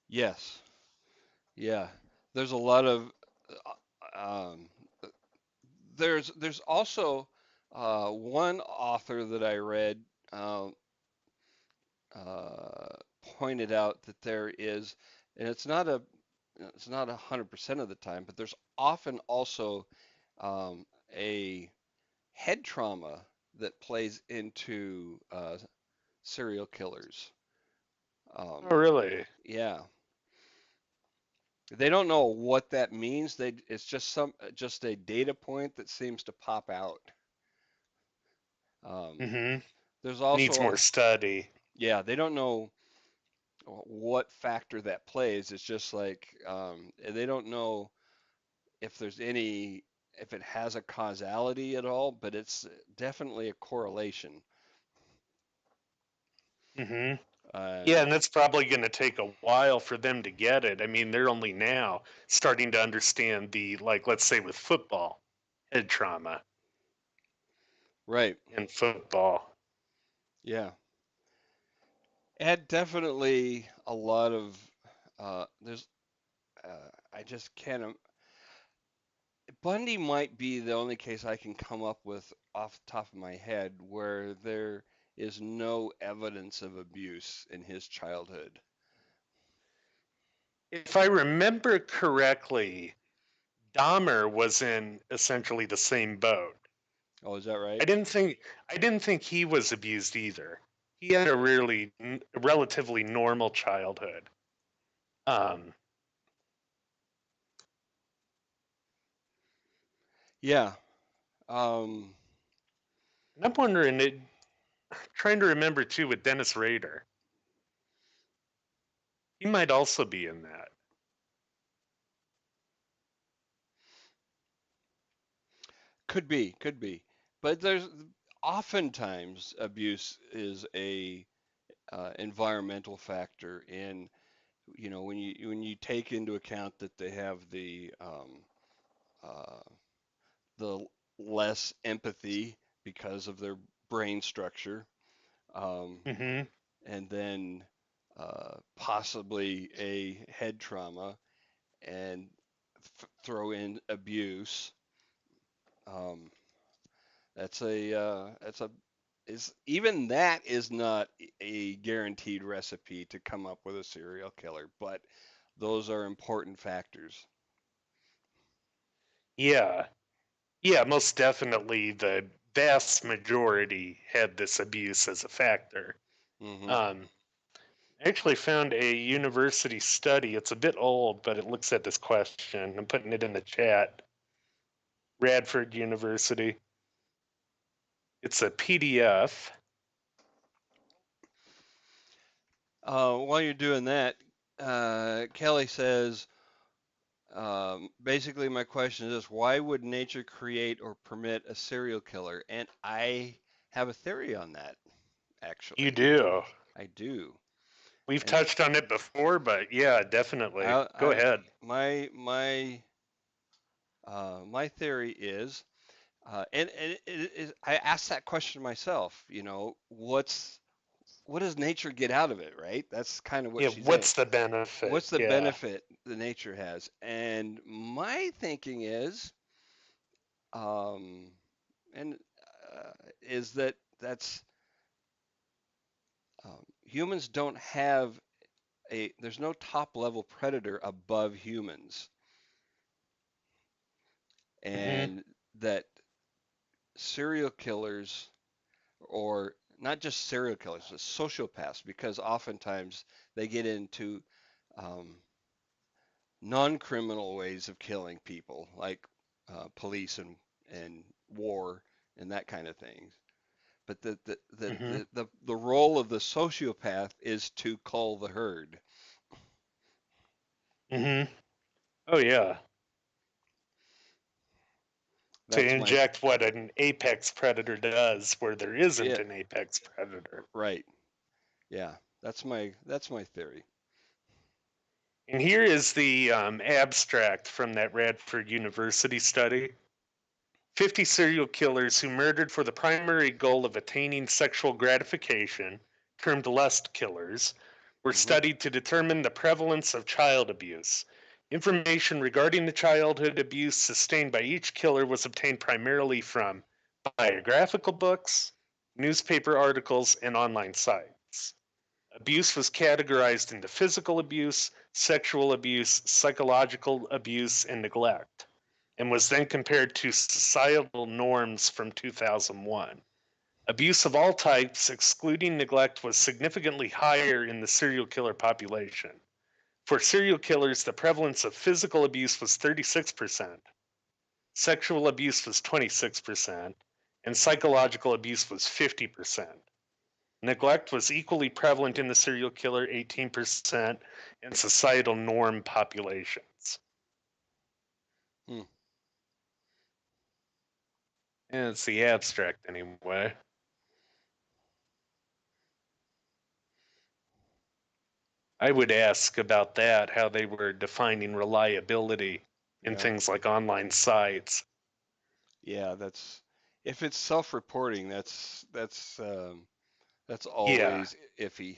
Yes, yeah. There's a lot of um, there's also one author that I read uh, uh, pointed out that there is, and it's not 100% of the time, but there's often also um, a head trauma that plays into serial killers. Um, Oh, really? yeah, they don't know what that means. It's just a data point that seems to pop out. Um, Hmm. there's Needs more also, study. yeah, they don't know what factor that plays. It's just like they don't know if there's any, if it has a causality at all, but it's definitely a correlation. Hmm. Yeah, And and that's probably going to take a while for them to get it. I mean, they're only now starting to understand the, like, let's say with football, head trauma right, in football. yeah, and definitely a lot of there's I just can't. Bundy might be the only case I can come up with off the top of my head where there is no evidence of abuse in his childhood. If I remember correctly, Dahmer was in essentially the same boat. Oh, is that right? I didn't think I didn't think he was abused either. He had a really relatively normal childhood. Um, Yeah. Um, and I'm wondering, trying to remember too with Dennis Rader, he might also be in that. could be, could be. But there's oftentimes abuse is a environmental factor in, when you take into account that they have uh, the less empathy because of their brain structure, um, Hmm. and then possibly a head trauma, and throw in abuse. Um, that's a is even that is not a guaranteed recipe to come up with a serial killer, but those are important factors. Yeah, yeah, most definitely. The vast majority had this abuse as a factor. Hmm. Um, I actually found a university study. It's a bit old, but it looks at this question. I'm putting it in the chat. Radford University. It's a PDF. While you're doing that, Kelly says, basically, my question is this: why would nature create or permit a serial killer? And I have a theory on that, You actually. do. I do. We've And touched on it before, but yeah, definitely. Go I ahead. my theory is, and I asked that question myself. What does nature get out of it, right? That's kind of what Yeah, she's saying. what's the benefit? What's the Yeah. benefit the nature has? And my thinking um, and is that humans don't have there's no top level predator above humans, Hmm. and that serial killers, or not just serial killers, but sociopaths, because oftentimes they get into um, non-criminal ways of killing people, like police and war and that kind of thing. But Hmm. the role of the sociopath is to cull the herd. Hmm. Oh yeah. To That's my inject what an apex predator does where there isn't yeah, an apex predator. right. Yeah, that's my theory. And here is the abstract from that Radford University study. 50 serial killers who murdered for the primary goal of attaining sexual gratification, termed lust killers, were Hmm. studied to determine the prevalence of child abuse. Information regarding the childhood abuse sustained by each killer was obtained primarily from biographical books, newspaper articles, and online sites. Abuse was categorized into physical abuse, sexual abuse, psychological abuse, and neglect, and was then compared to societal norms from 2001. Abuse of all types, excluding neglect, was significantly higher in the serial killer population. For serial killers, the prevalence of physical abuse was 36%, sexual abuse was 26%, and psychological abuse was 50%. Neglect was equally prevalent in the serial killer, 18%, and societal norm populations. Hmm. And it's the abstract anyway. I would ask about that, how they were defining reliability in Yeah, things like online sites. yeah. That's if it's self-reporting, that's Yeah, always iffy.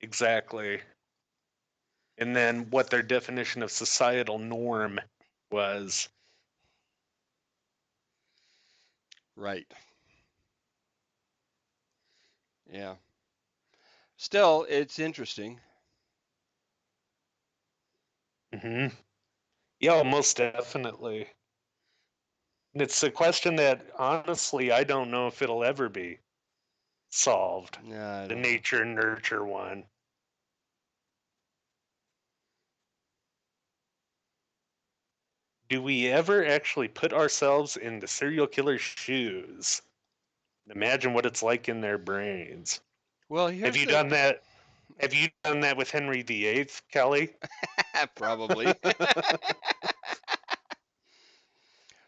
exactly. And then what their definition of societal norm was. Right. Yeah. Still, it's interesting. Hmm. Yeah, most definitely. And it's a question that honestly I don't know if it'll ever be solved. Nah, I The don't know. nature nurture one. Do we ever actually put ourselves in the serial killer's shoes? Imagine what it's like in their brains. Well, Have here's you the done that? Have you done that with Henry VIII, Kelly? probably.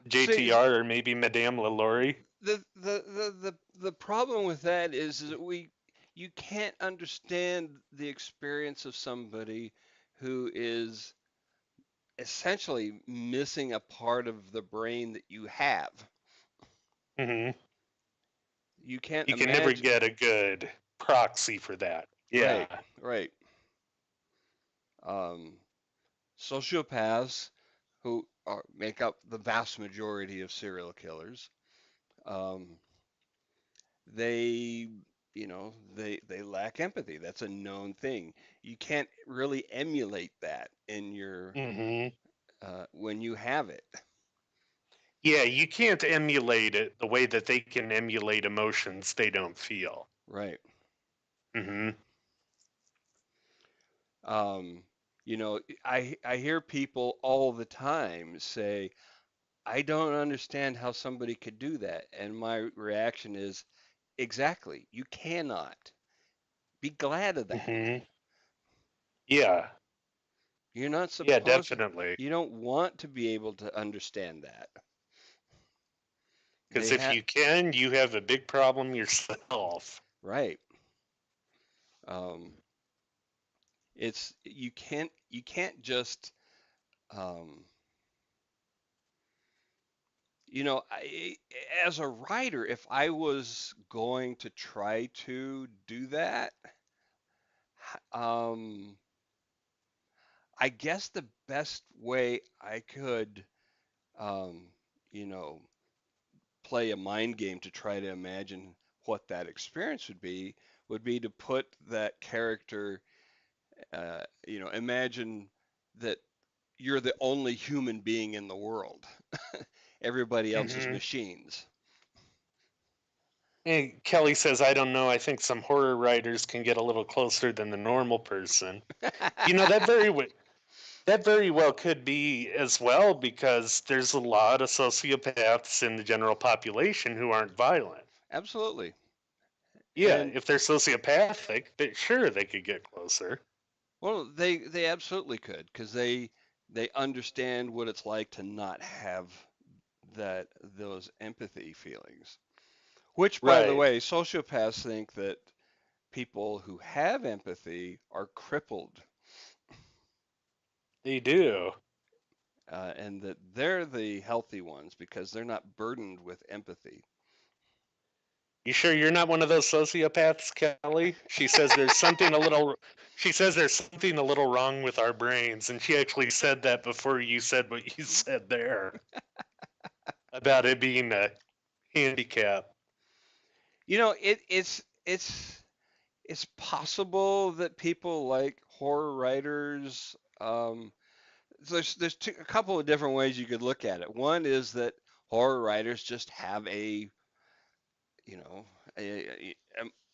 See, JTR or maybe Madame LaLaurie? the problem with that is that you can't understand the experience of somebody who is essentially missing a part of the brain that you have. Hmm. You can't You can never imagine. get a good proxy for that. Right, Yeah. right. Um, Sociopaths, make up the vast majority of serial killers, um, they, they lack empathy. That's a known thing. You can't really emulate that in your Hmm. when you have it. Yeah, you can't emulate it the way that they can emulate emotions they don't feel. Right. Hmm. Um, I hear people all the time say, "I don't understand how somebody could do that," and my reaction is, "Exactly. You cannot. Be glad of that. Hmm. Yeah. You're not Yeah, supposed. definitely. You don't want to be able to understand that." Because They if have you can, you have a big problem yourself. right. Um, it's you can't just um, as a writer, if I was going to try to do that, um, I guess the best way I could, um, you know, play a mind game to try to imagine what that experience would be to put that character, imagine that you're the only human being in the world. everybody else's Hmm. machines. And Kelly says, I don't know. I think some horror writers can get a little closer than the normal person. You know, that very well could be as well because there's a lot of sociopaths in the general population who aren't violent. Absolutely. Yeah, And if they're sociopathic, sure they could get closer. well, they absolutely could because they understand what it's like to not have that those empathy feelings. Which, by the Right. way, sociopaths think that people who have empathy are crippled, They do. and that they're the healthy ones because they're not burdened with empathy. You sure you're not one of those sociopaths, Kelly? She says there's something a little wrong with our brains, and she actually said that before you said what you said there about it being a handicap. You know, it's possible that people like horror writers. There's a couple of different ways you could look at it. One is that horror writers just have a you know a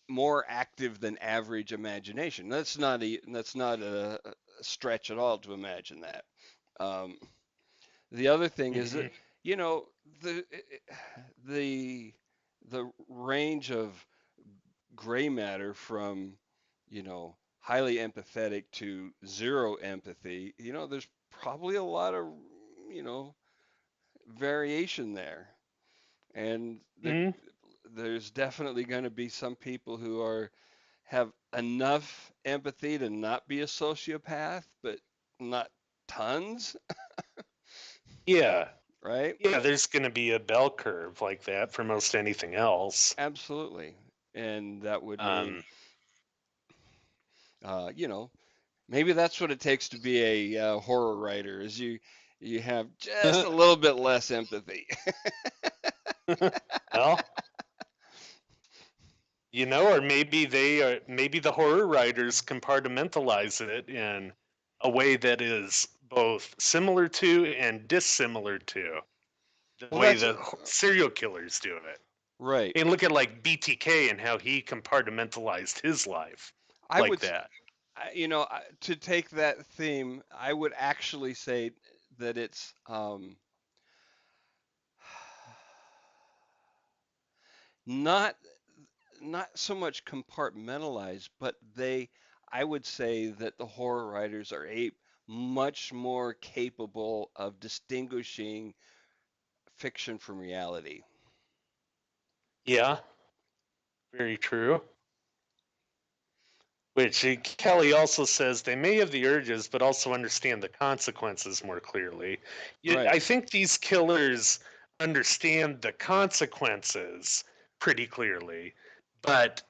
more active than average imagination. That's not a stretch at all to imagine that. Um, the other thing is that Hmm. you know the the the range of gray matter from highly empathetic to zero empathy. There's probably a lot of you know variation there, and Hmm. there's definitely going to be some people who have enough empathy to not be a sociopath, but not tons, Yeah. right? Yeah, there's going to be a bell curve like that for most anything else. Absolutely. And that would mean, Um, uh, you know, maybe that's what it takes to be a horror writer, is you have just a little bit less empathy. well, or maybe the horror writers compartmentalize it in a way that is both similar to and dissimilar to the Well, way that's the serial killers do it. right. And look at like BTK and how he compartmentalized his life I like would, that. to take that theme, I would actually say that it's not not so much compartmentalized, but I would say that the horror writers are much more capable of distinguishing fiction from reality. Yeah, very true. Which Kelly also says they may have the urges, but also understand the consequences more clearly. Right. I think these killers understand the consequences pretty clearly, but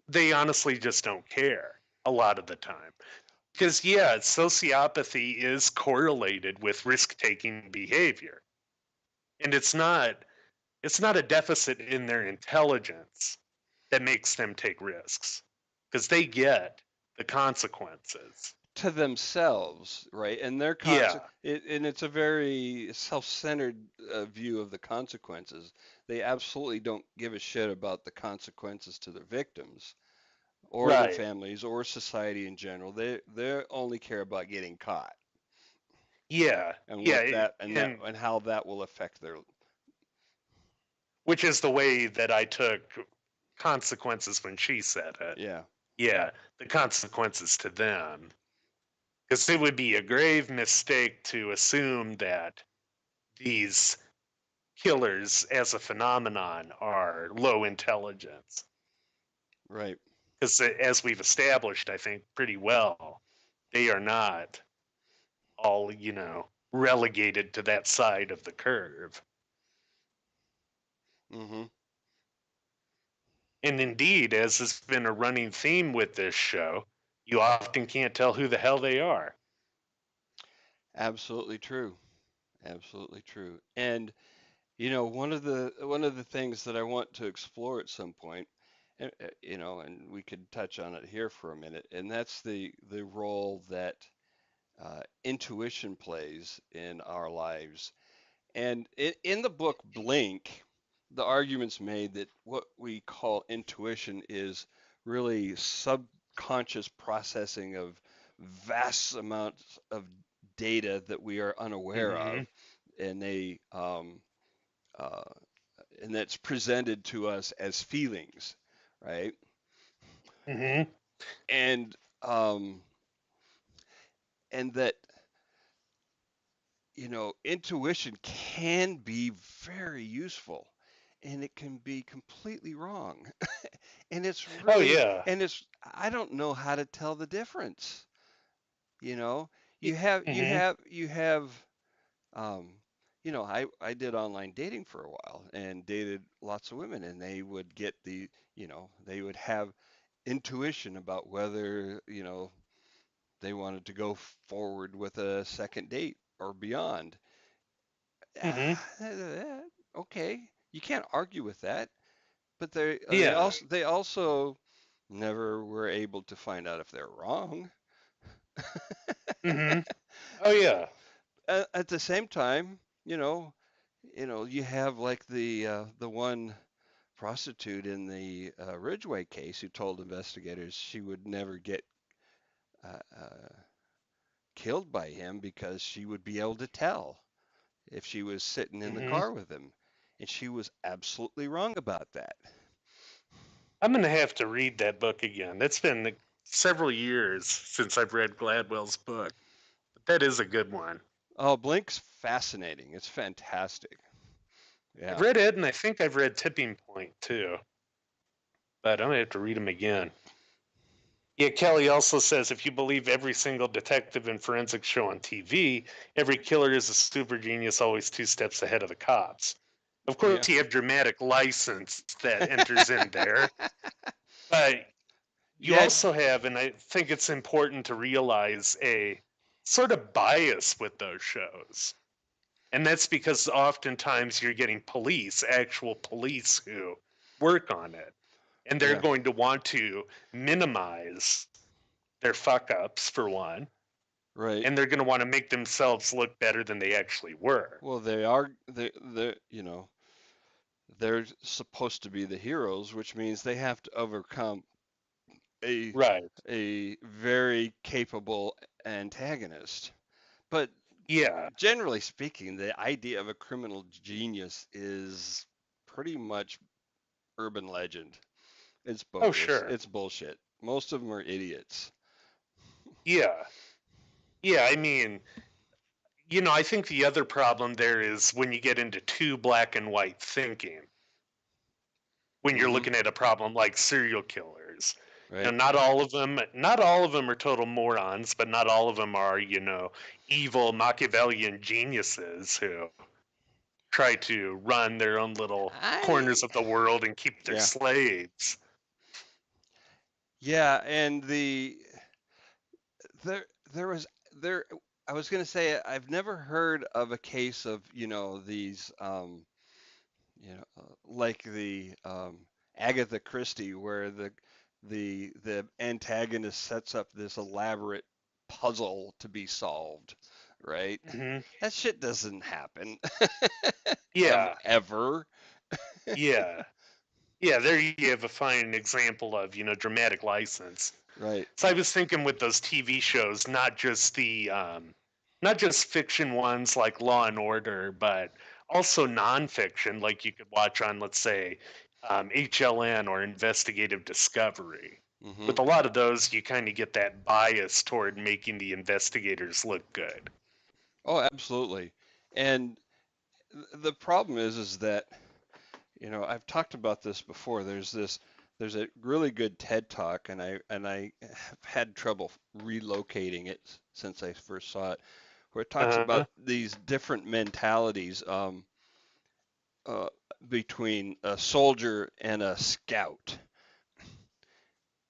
they honestly just don't care a lot of the time. Because, yeah, sociopathy is correlated with risk taking behavior. And it's not a deficit in their intelligence that makes them take risks because they get the consequences. To themselves, right? And Yeah, and it's a very self-centered view of the consequences. They absolutely don't give a shit about the consequences to their victims or their right. families or society in general. They only care about getting caught Yeah, and yeah, and and how that will affect their. which is the way that I took consequences when she said it. Yeah. Yeah, the consequences to them. Because it would be a grave mistake to assume that these killers as a phenomenon are low intelligence. Right. Because as we've established, I think pretty well, they are not all relegated to that side of the curve. Mhm. And indeed, as has been a running theme with this show, you often can't tell who the hell they are. Absolutely true. Absolutely true. And one of the things that I want to explore at some point, and we could touch on it here for a minute, and that's the role that intuition plays in our lives. And in the book Blink, the argument's made that what we call intuition is really subconscious processing of vast amounts of data that we are unaware Mm-hmm. of, and uh, that's presented to us as feelings, right? Mm-hmm. And um, and that intuition can be very useful, and it can be completely wrong. And it's Oh really, yeah. and it's, I don't know how to tell the difference. You know, you have, you Mm-hmm. have, you have, um, I did online dating for a while and dated lots of women, and they would get they would have intuition about whether, they wanted to go forward with a second date or beyond. Mm-hmm. Okay, you can't argue with that, but they Yeah. also never were able to find out if they're wrong. Mm-hmm. Oh yeah. At the same time, you have like the one prostitute in the Ridgeway case who told investigators she would never get uh, uh, killed by him because she would be able to tell if she was sitting in the Mm-hmm. car with him, and she was absolutely wrong about that. I'm gonna have to read that book again. It's been several years since I've read Gladwell's book, but that is a good one. Oh, Blink's fascinating. It's fantastic. I've Yeah. read it, and I think I've read Tipping Point too, but I'm gonna have to read them again. Yeah, Kelly also says if you believe every single detective and forensic show on TV, every killer is a super genius, always two steps ahead of the cops. Of Yeah. course, you have dramatic license that enters in there, but you Yeah. also have, and I think it's important to realize, a sort of bias with those shows. And that's because oftentimes you're getting police, actual police who work on it. And they're Yeah. going to want to minimize their fuck ups, for one. Right. And they're going to want to make themselves look better than they actually were. Well, they're supposed to be the heroes, which means they have to overcome a Right. a very capable antagonist. But Yeah. generally speaking, the idea of a criminal genius is pretty much urban legend. It's Oh, bogus. sure. It's bullshit. Most of them are idiots. Yeah. Yeah. I mean, I think the other problem there is when you get into too black and white thinking, when you're Hmm. looking at a problem like serial killers. Right. Not all of them are total morons, but not all of them are, evil Machiavellian geniuses who try to run their own little I corners of the world and keep their Yeah. slaves. Yeah, and there there was there I was going to say I've never heard of a case of, these like the Agatha Christie where the antagonist sets up this elaborate puzzle to be solved, right? Hmm. That shit doesn't happen Yeah, ever. yeah, yeah. There you have a fine example of dramatic license. Right. So I was thinking with those TV shows, not just fiction ones like Law and Order, but also nonfiction, like you could watch on, let's say, HLN or Investigative Discovery. Hmm. With a lot of those, you kind of get that bias toward making the investigators look good. Oh, absolutely. And the problem is that, I've talked about this before. There's a really good TED Talk, and I have had trouble relocating it since I first saw it, where it talks Uh, about these different mentalities uh, between a soldier and a scout,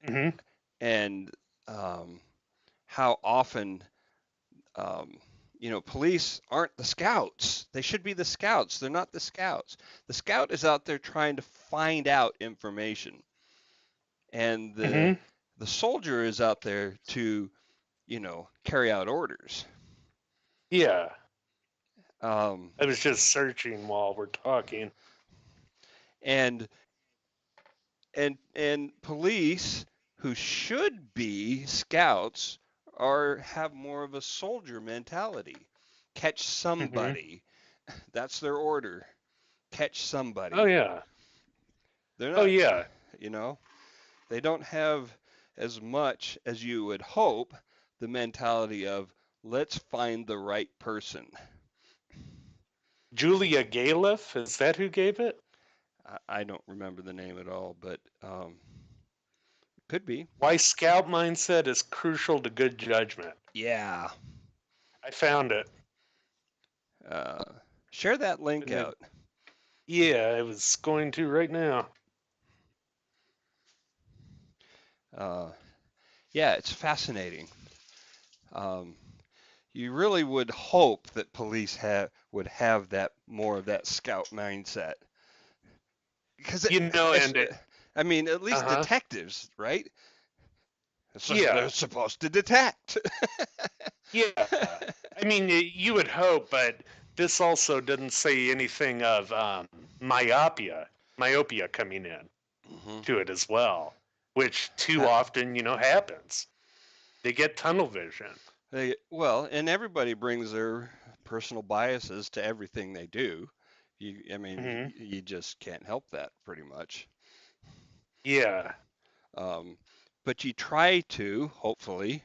hmm. and um, how often um, police aren't the scouts. They should be the scouts. They're not the scouts. The scout is out there trying to find out information, and the Hmm. the soldier is out there to, carry out orders. Yeah. Um, I was just searching while we're talking. and and police who should be scouts are have more of a soldier mentality. Catch Hmm. somebody. That's their order. Catch Oh somebody. yeah. They're Oh not, yeah. you know, they don't have as much as you would hope the mentality of let's find the right person. Julia Galef, is that who gave it? I don't remember the name at all, but could be. Why scout mindset is crucial to good judgment. Yeah. I found it. Uh, Share that link And out. yeah, I was going to right now. Uh, yeah, it's fascinating. Um, you really would hope that police would have that more of that scout mindset because You know, and it, I mean, at least uh-huh. detectives, right? They're Yeah. supposed to detect. Yeah. I mean, you would hope, but this also doesn't say anything of myopia coming in Hmm. to it as well, which too often, happens. They get tunnel vision. Well, and everybody brings their personal biases to everything they do. I mean, Hmm. you just can't help that pretty much. Yeah. Um, but you try to, hopefully,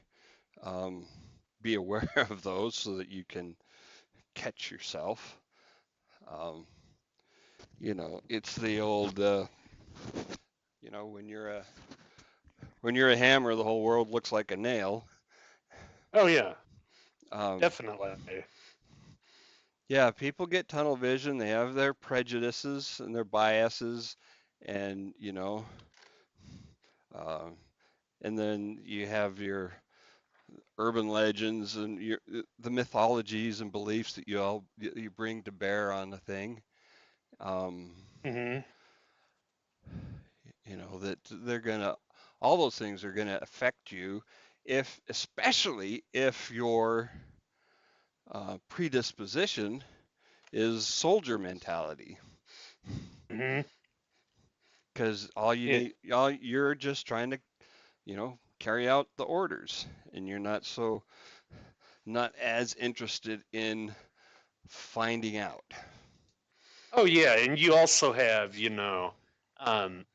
um, be aware of those so that you can catch yourself. Um, it's the old, when you're a hammer, the whole world looks like a nail. Oh, yeah. Um, Definitely. yeah, people get tunnel vision. They have their prejudices and their biases, and uh, and then you have your urban legends and the mythologies and beliefs that you bring to bear on the thing. Um, Hmm. that they're gonna all those things are gonna affect you if especially if your predisposition is soldier mentality Hmm. because all you Yeah. need all you're just trying to carry out the orders and you're not as interested in finding out. Oh, yeah. And you also have, um,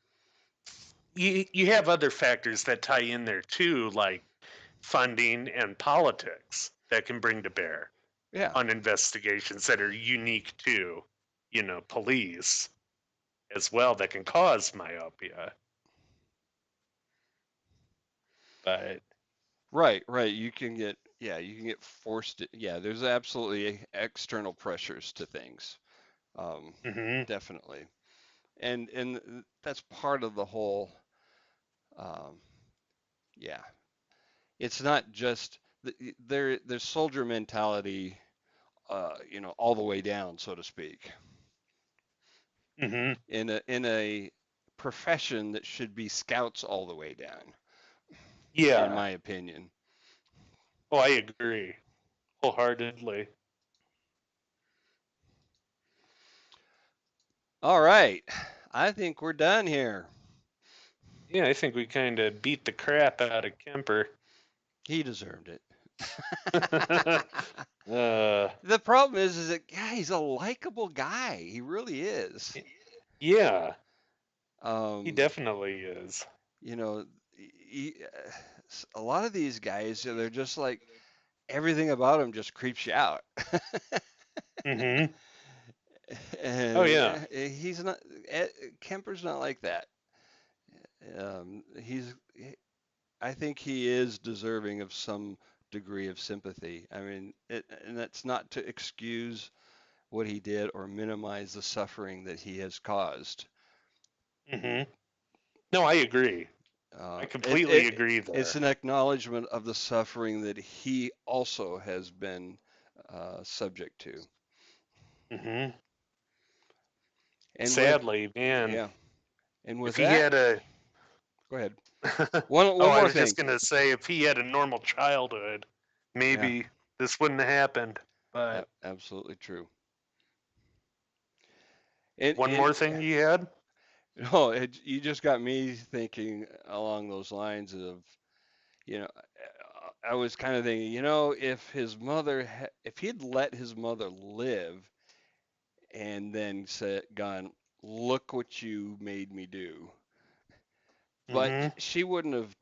you have other factors that tie in there too, like funding and politics that can bring to bear Yeah. on investigations that are unique to, police as well that can cause myopia. But Right. You can get forced yeah, there's absolutely external pressures to things. Um, hmm. Definitely. And that's part of the whole um, yeah. It's not just there's soldier mentality all the way down, so to speak, Hmm. in a profession that should be scouts all the way down, in Yeah. my opinion. Oh, I agree wholeheartedly. All right. I think we're done here. Yeah, I think we kind of beat the crap out of Kemper. He deserved it. uh, The problem is that yeah, he's a likable guy. He really is. yeah, he Um, definitely is. you know, a lot of these guys, they're just like everything about him just creeps you out. Hmm. Oh And yeah. he's not. Kemper's not like that. He's. I think he is deserving of some degree of sympathy. I mean, and that's not to excuse what he did or minimize the suffering that he has caused. Hmm. No, I agree. I Uh, it, completely it agree it's there. an acknowledgement of the suffering that he also has been subject to. Hmm. And with Sadly, man, yeah, and with if he that, had a go ahead. One oh, one I more was just thing. gonna say if he had a normal childhood, Yeah. maybe this wouldn't have happened. But Absolutely true. one And more thing you had? no, you just got me thinking along those lines of, I was kind of thinking, if if he'd let his mother live and then said, gone, look what you made me do. But Mm-hmm. she wouldn't have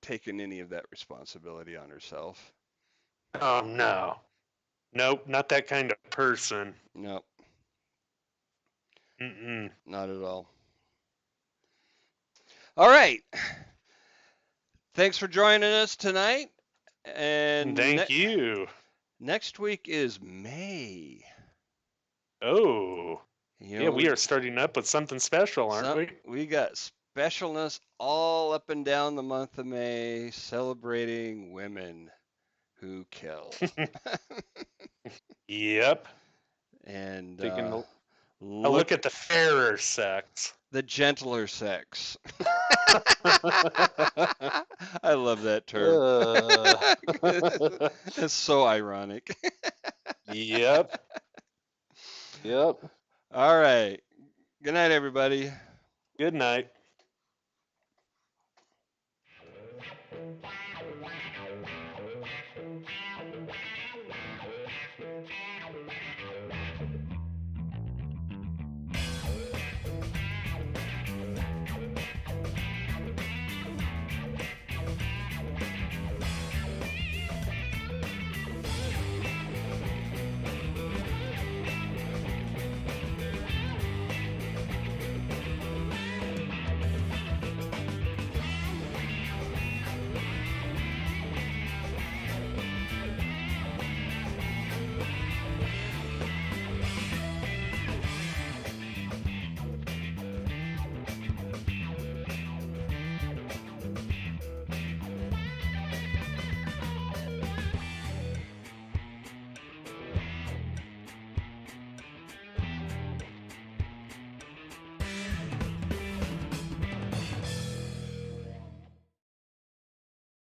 taken any of that responsibility on herself. Oh no. Nope, not that kind of person. No, Mm-mm. not at all. All right. Thanks for joining us tonight. And Thank you. next week is May. Oh. You Yeah, know, we we are starting up with something special, aren't some we? we got specialness all up and down the month of May, celebrating women who kill. Yep. And Taking a look look, at the fairer sex. the gentler sex. I love that term. uh, It's so ironic. yep. Yep. All right. Good night, everybody. Good night.